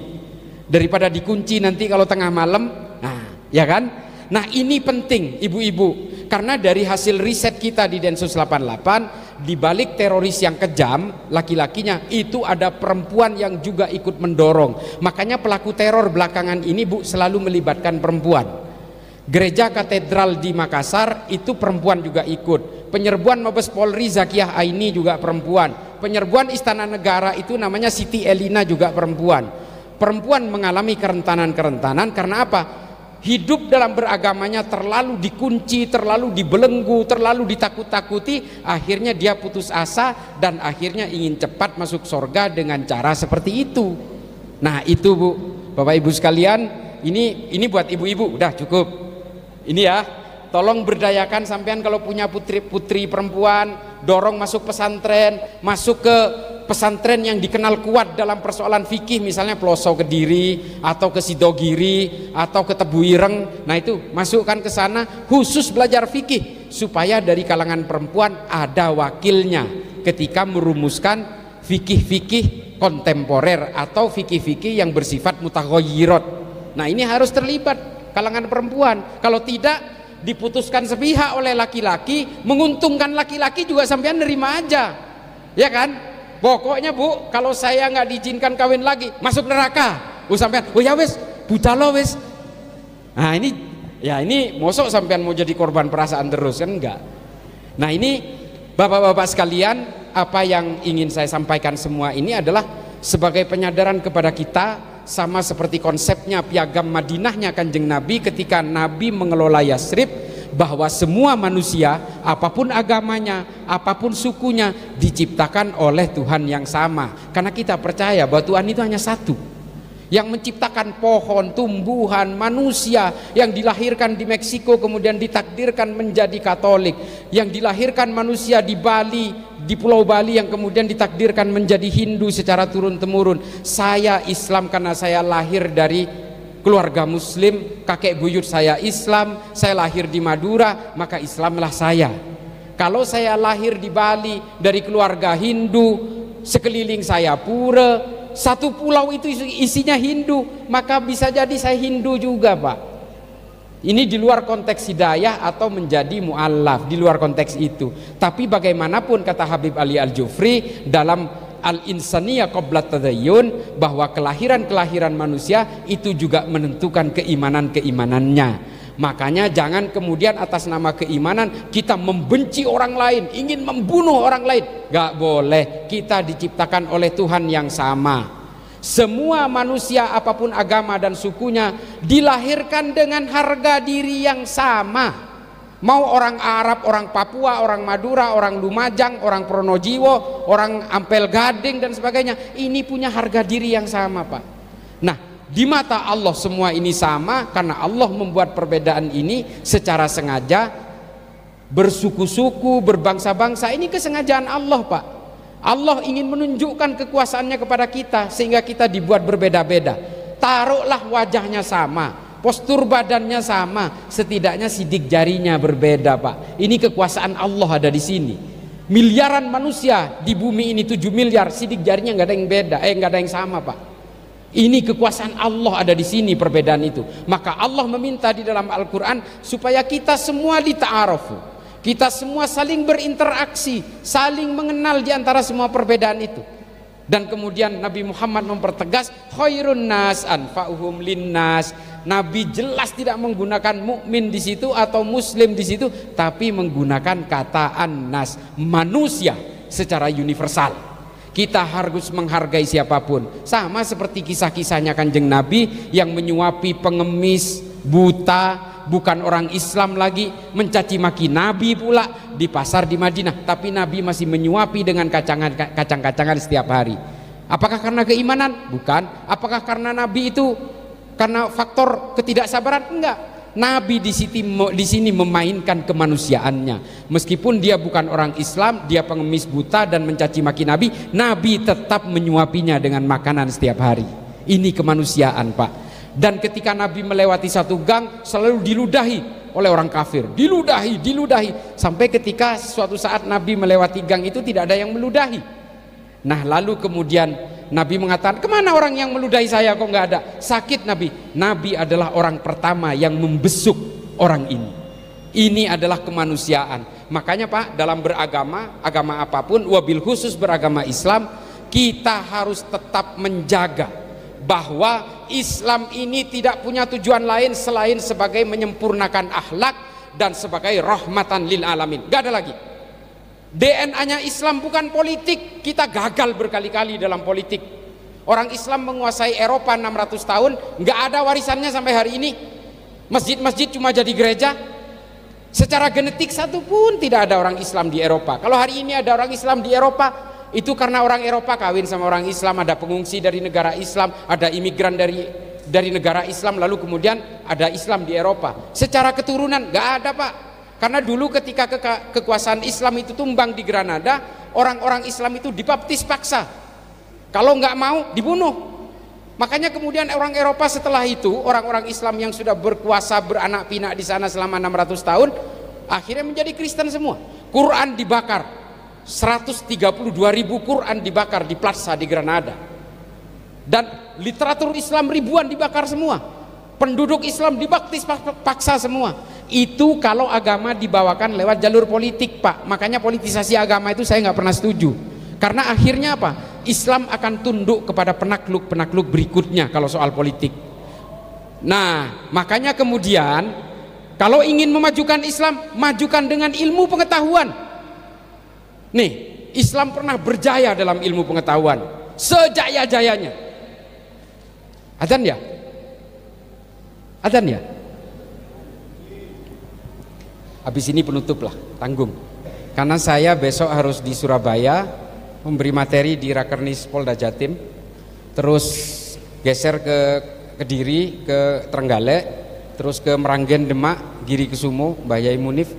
daripada dikunci nanti kalau tengah malam. Nah, ya kan? Nah, ini penting ibu-ibu. Karena dari hasil riset kita di Densus 88, di balik teroris yang kejam laki-lakinya itu ada perempuan yang juga ikut mendorong. Makanya pelaku teror belakangan ini Bu selalu melibatkan perempuan. Gereja Katedral di Makassar itu perempuan juga ikut. Penyerbuan Mabes Polri Zakiyah Aini juga perempuan. Penyerbuan Istana Negara itu namanya Siti Elina juga perempuan. Perempuan mengalami kerentanan-kerentanan karena apa? Hidup dalam beragamanya terlalu dikunci, terlalu dibelenggu, terlalu ditakut-takuti, akhirnya dia putus asa dan akhirnya ingin cepat masuk surga dengan cara seperti itu. Nah itu Bu, Bapak Ibu sekalian, ini buat ibu-ibu, udah cukup. Ini ya, tolong berdayakan sampean kalau punya putri perempuan, dorong masuk pesantren, masuk ke pesantren yang dikenal kuat dalam persoalan fikih, misalnya Peloso Kediri atau ke Sidogiri atau ke Tebu Ireng. Nah itu masukkan ke sana khusus belajar fikih supaya dari kalangan perempuan ada wakilnya ketika merumuskan fikih-fikih kontemporer atau fikih-fikih yang bersifat mutaghayyirat. Nah ini harus terlibat kalangan perempuan. Kalau tidak diputuskan sepihak oleh laki-laki, menguntungkan laki-laki juga sampean nerima aja, ya kan? Pokoknya Bu, kalau saya nggak diizinkan kawin lagi, masuk neraka. Sampean, oh ya wes, buta lo wes. Nah ini, ya ini mosok sampean mau jadi korban perasaan terus kan enggak. Nah ini bapak-bapak sekalian, apa yang ingin saya sampaikan semua ini adalah sebagai penyadaran kepada kita, sama seperti konsepnya piagam Madinahnya Kanjeng Nabi ketika Nabi mengelola Yasrib, bahwa semua manusia apapun agamanya, apapun sukunya diciptakan oleh Tuhan yang sama. Karena kita percaya bahwa Tuhan itu hanya satu yang menciptakan pohon, tumbuhan, manusia, yang dilahirkan di Meksiko kemudian ditakdirkan menjadi Katolik, yang dilahirkan manusia di Bali, di Pulau Bali yang kemudian ditakdirkan menjadi Hindu secara turun-temurun. Saya Islam karena saya lahir dari keluarga Muslim, kakek buyut saya Islam, saya lahir di Madura, maka Islamlah saya. Kalau saya lahir di Bali dari keluarga Hindu, sekeliling saya pura, satu pulau itu isinya Hindu, maka bisa jadi saya Hindu juga Pak. Ini di luar konteks hidayah atau menjadi mu'allaf, di luar konteks itu. Tapi bagaimanapun kata Habib Ali Al-Jufri dalam Al-Insaniyah Qabla Tadayyun, bahwa kelahiran manusia itu juga menentukan keimanan-keimanannya. Makanya jangan kemudian atas nama keimanan kita membenci orang lain, ingin membunuh orang lain. Gak boleh, kita diciptakan oleh Tuhan yang sama. Semua manusia apapun agama dan sukunya dilahirkan dengan harga diri yang sama. Mau orang Arab, orang Papua, orang Madura, orang Lumajang, orang Pronojiwo, orang Ampel Gading dan sebagainya, ini punya harga diri yang sama Pak. Nah di mata Allah semua ini sama karena Allah membuat perbedaan ini secara sengaja, bersuku-suku, berbangsa-bangsa. Ini kesengajaan Allah Pak. Allah ingin menunjukkan kekuasaannya kepada kita sehingga kita dibuat berbeda-beda. Taruhlah wajahnya sama, postur badannya sama, setidaknya sidik jarinya berbeda Pak. Ini kekuasaan Allah ada di sini. Miliaran manusia di bumi ini 7 miliar, sidik jarinya nggak ada yang beda, nggak ada yang sama Pak. Ini kekuasaan Allah ada di sini, perbedaan itu. Maka Allah meminta di dalam Al-Quran supaya kita semua dita'arufu, kita semua saling berinteraksi, saling mengenal di antara semua perbedaan itu. Dan kemudian Nabi Muhammad mempertegas khairun nas anfa'uhum linnas. Nabi jelas tidak menggunakan mukmin di situ atau muslim di situ, tapi menggunakan kata annas, manusia secara universal. Kita harus menghargai siapapun. Sama seperti kisah-kisahnya Kanjeng Nabi yang menyuapi pengemis, buta, bukan orang Islam lagi, mencaci maki Nabi pula di pasar di Madinah, tapi Nabi masih menyuapi dengan kacang-kacangan setiap hari. Apakah karena keimanan? Bukan. Apakah karena Nabi itu karena faktor ketidaksabaran? Enggak. Nabi di sini memainkan kemanusiaannya. Meskipun dia bukan orang Islam, dia pengemis buta dan mencaci maki Nabi, Nabi tetap menyuapinya dengan makanan setiap hari. Ini kemanusiaan Pak. Dan ketika Nabi melewati satu gang selalu diludahi oleh orang kafir, diludahi sampai ketika suatu saat Nabi melewati gang itu tidak ada yang meludahi. Nah lalu kemudian Nabi mengatakan, kemana orang yang meludahi saya kok nggak ada? Sakit Nabi. Nabi adalah orang pertama yang membesuk orang ini. Ini adalah kemanusiaan. Makanya Pak, dalam beragama, agama apapun, wabil khusus beragama Islam, kita harus tetap menjaga bahwa Islam ini tidak punya tujuan lain selain sebagai menyempurnakan akhlak dan sebagai rahmatan lil alamin. Gak ada lagi. DNA-nya Islam bukan politik. Kita gagal berkali-kali dalam politik. Orang Islam menguasai Eropa 600 tahun, nggak ada warisannya sampai hari ini. Masjid-masjid cuma jadi gereja. Secara genetik satu pun tidak ada orang Islam di Eropa. Kalau hari ini ada orang Islam di Eropa, itu karena orang Eropa kawin sama orang Islam, ada pengungsi dari negara Islam, ada imigran dari negara Islam, lalu kemudian ada Islam di Eropa. Secara keturunan nggak ada Pak. Karena dulu ketika kekuasaan Islam itu tumbang di Granada, orang-orang Islam itu dibaptis paksa. Kalau nggak mau dibunuh. Makanya kemudian orang Eropa setelah itu, orang-orang Islam yang sudah berkuasa beranak pinak di sana selama 600 tahun, akhirnya menjadi Kristen semua. Quran dibakar, 132.000 Quran dibakar di plaza di Granada. Dan literatur Islam ribuan dibakar semua. Penduduk Islam dibaptis paksa semua. Itu kalau agama dibawakan lewat jalur politik Pak. Makanya politisasi agama itu saya nggak pernah setuju. Karena akhirnya apa? Islam akan tunduk kepada penakluk-penakluk berikutnya kalau soal politik. Nah, makanya kemudian kalau ingin memajukan Islam, majukan dengan ilmu pengetahuan. Nih, Islam pernah berjaya dalam ilmu pengetahuan, sejaya-jayanya. Adzan ya? Adzan ya? Habis ini penutup lah, tanggung. Karena saya besok harus di Surabaya memberi materi di Rakernis Polda Jatim, terus geser ke Kediri, ke Trenggalek, terus ke Meranggen Demak, Giri Kusumo, Mbah Yai Munif,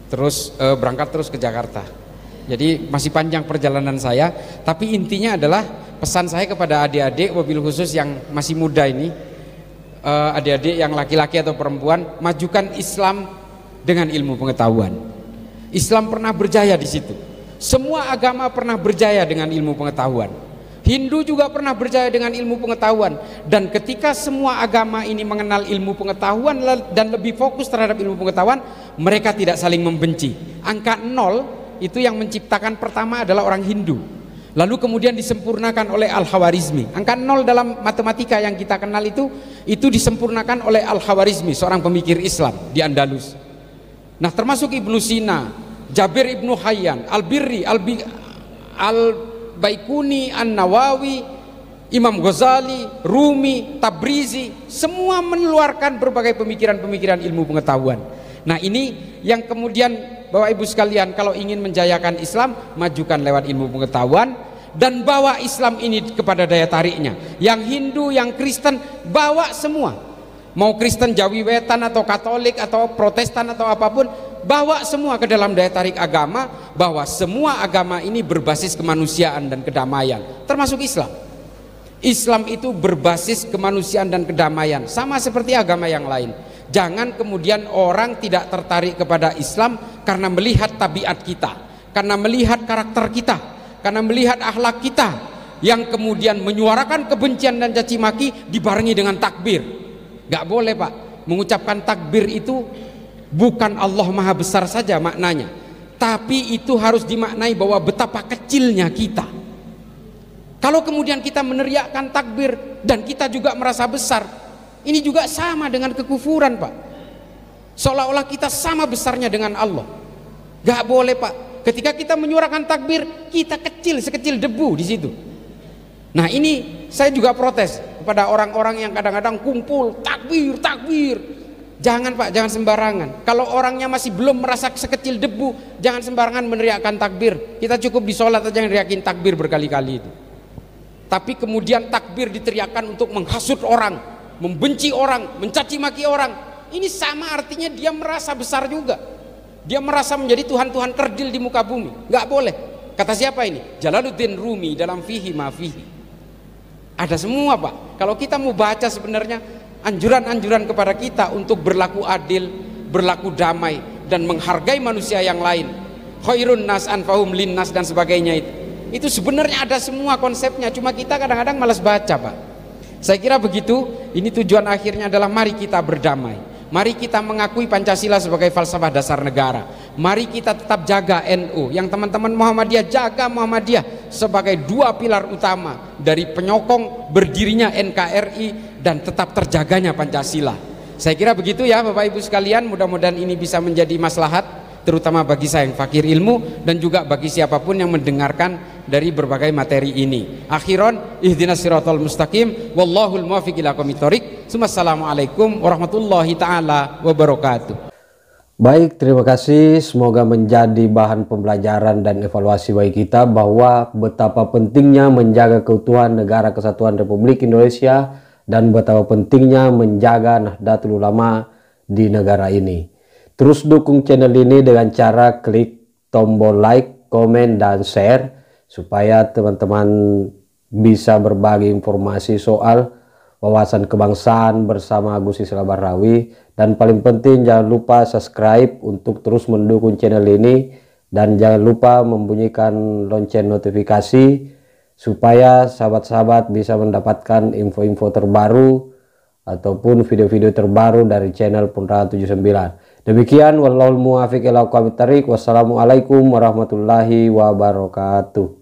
terus berangkat terus ke Jakarta. Jadi masih panjang perjalanan saya, tapi intinya adalah pesan saya kepada adik-adik, wabil khusus yang masih muda ini, adik-adik yang laki-laki atau perempuan, majukan Islam dengan ilmu pengetahuan. Islam pernah berjaya di situ. Semua agama pernah berjaya dengan ilmu pengetahuan. Hindu juga pernah berjaya dengan ilmu pengetahuan. Dan ketika semua agama ini mengenal ilmu pengetahuan dan lebih fokus terhadap ilmu pengetahuan, mereka tidak saling membenci. Angka 0 itu yang menciptakan pertama adalah orang Hindu. Lalu kemudian disempurnakan oleh Al-Khawarizmi. Angka 0 dalam matematika yang kita kenal itu disempurnakan oleh Al-Khawarizmi, seorang pemikir Islam di Andalus. Nah, termasuk Ibnu Sina, Jabir Ibnu Hayyan, Al-Birri, Al-Baikuni, An-Nawawi, Imam Ghazali, Rumi, Tabrizi, semua mengeluarkan berbagai pemikiran-pemikiran ilmu pengetahuan. Nah, ini yang kemudian Bapak Ibu sekalian, kalau ingin menjayakan Islam, majukan lewat ilmu pengetahuan dan bawa Islam ini kepada daya tariknya. Yang Hindu, yang Kristen, bawa semua. Mau Kristen Jawi Wetan atau Katolik atau Protestan atau apapun, bawa semua ke dalam daya tarik agama, bahwa semua agama ini berbasis kemanusiaan dan kedamaian, termasuk Islam. Islam itu berbasis kemanusiaan dan kedamaian, sama seperti agama yang lain. Jangan kemudian orang tidak tertarik kepada Islam karena melihat tabiat kita, karena melihat karakter kita, karena melihat akhlak kita, yang kemudian menyuarakan kebencian dan caci maki dibarengi dengan takbir. Gak boleh Pak, mengucapkan takbir itu bukan Allah Maha Besar saja maknanya, tapi itu harus dimaknai bahwa betapa kecilnya kita. Kalau kemudian kita meneriakkan takbir dan kita juga merasa besar, ini juga sama dengan kekufuran Pak. Seolah-olah kita sama besarnya dengan Allah. Gak boleh Pak. Ketika kita menyuarakan takbir, kita kecil, sekecil debu di situ. Nah, ini saya juga protes kepada orang-orang yang kadang-kadang kumpul takbir, takbir. Jangan Pak, jangan sembarangan. Kalau orangnya masih belum merasa sekecil debu, jangan sembarangan meneriakkan takbir. Kita cukup di sholat aja yang neriakin takbir berkali-kali itu. Tapi kemudian takbir diteriakkan untuk menghasut orang, membenci orang, mencaci maki orang. Ini sama artinya dia merasa besar juga. Dia merasa menjadi Tuhan-Tuhan kerdil di muka bumi. Nggak boleh. Kata siapa ini? Jalaluddin Rumi dalam Fihi Ma Fihi. Ada semua Pak. Kalau kita mau baca sebenarnya anjuran-anjuran kepada kita untuk berlaku adil, berlaku damai, dan menghargai manusia yang lain. Khairun nas anfahum linnas dan sebagainya itu sebenarnya ada semua konsepnya. Cuma kita kadang-kadang malas baca Pak. Saya kira begitu. Ini tujuan akhirnya adalah mari kita berdamai. Mari kita mengakui Pancasila sebagai falsafah dasar negara. Mari kita tetap jaga NU. Yang teman-teman Muhammadiyah, jaga Muhammadiyah sebagai dua pilar utama dari penyokong berdirinya NKRI dan tetap terjaganya Pancasila. Saya kira begitu ya Bapak Ibu sekalian. Mudah-mudahan ini bisa menjadi maslahat, terutama bagi saya yang fakir ilmu dan juga bagi siapapun yang mendengarkan dari berbagai materi ini. Akhiran, ihdinas siratal mustaqim, wallahul muwaffiq ila aqwamit thoriq. Assalamualaikum warahmatullahi taala wabarakatuh. Baik, terima kasih. Semoga menjadi bahan pembelajaran dan evaluasi bagi kita bahwa betapa pentingnya menjaga keutuhan Negara Kesatuan Republik Indonesia dan betapa pentingnya menjaga Nahdlatul Ulama di negara ini. Terus dukung channel ini dengan cara klik tombol like, komen, dan share supaya teman-teman bisa berbagi informasi soal wawasan kebangsaan bersama Gus Islam Bahrawi. Dan paling penting jangan lupa subscribe untuk terus mendukung channel ini, dan jangan lupa membunyikan lonceng notifikasi supaya sahabat-sahabat bisa mendapatkan info-info terbaru ataupun video-video terbaru dari channel Penerangan 79. Demikian, wallahul muwaffiq ila aqwamit thoriq. Wassalamualaikum warahmatullahi wabarakatuh.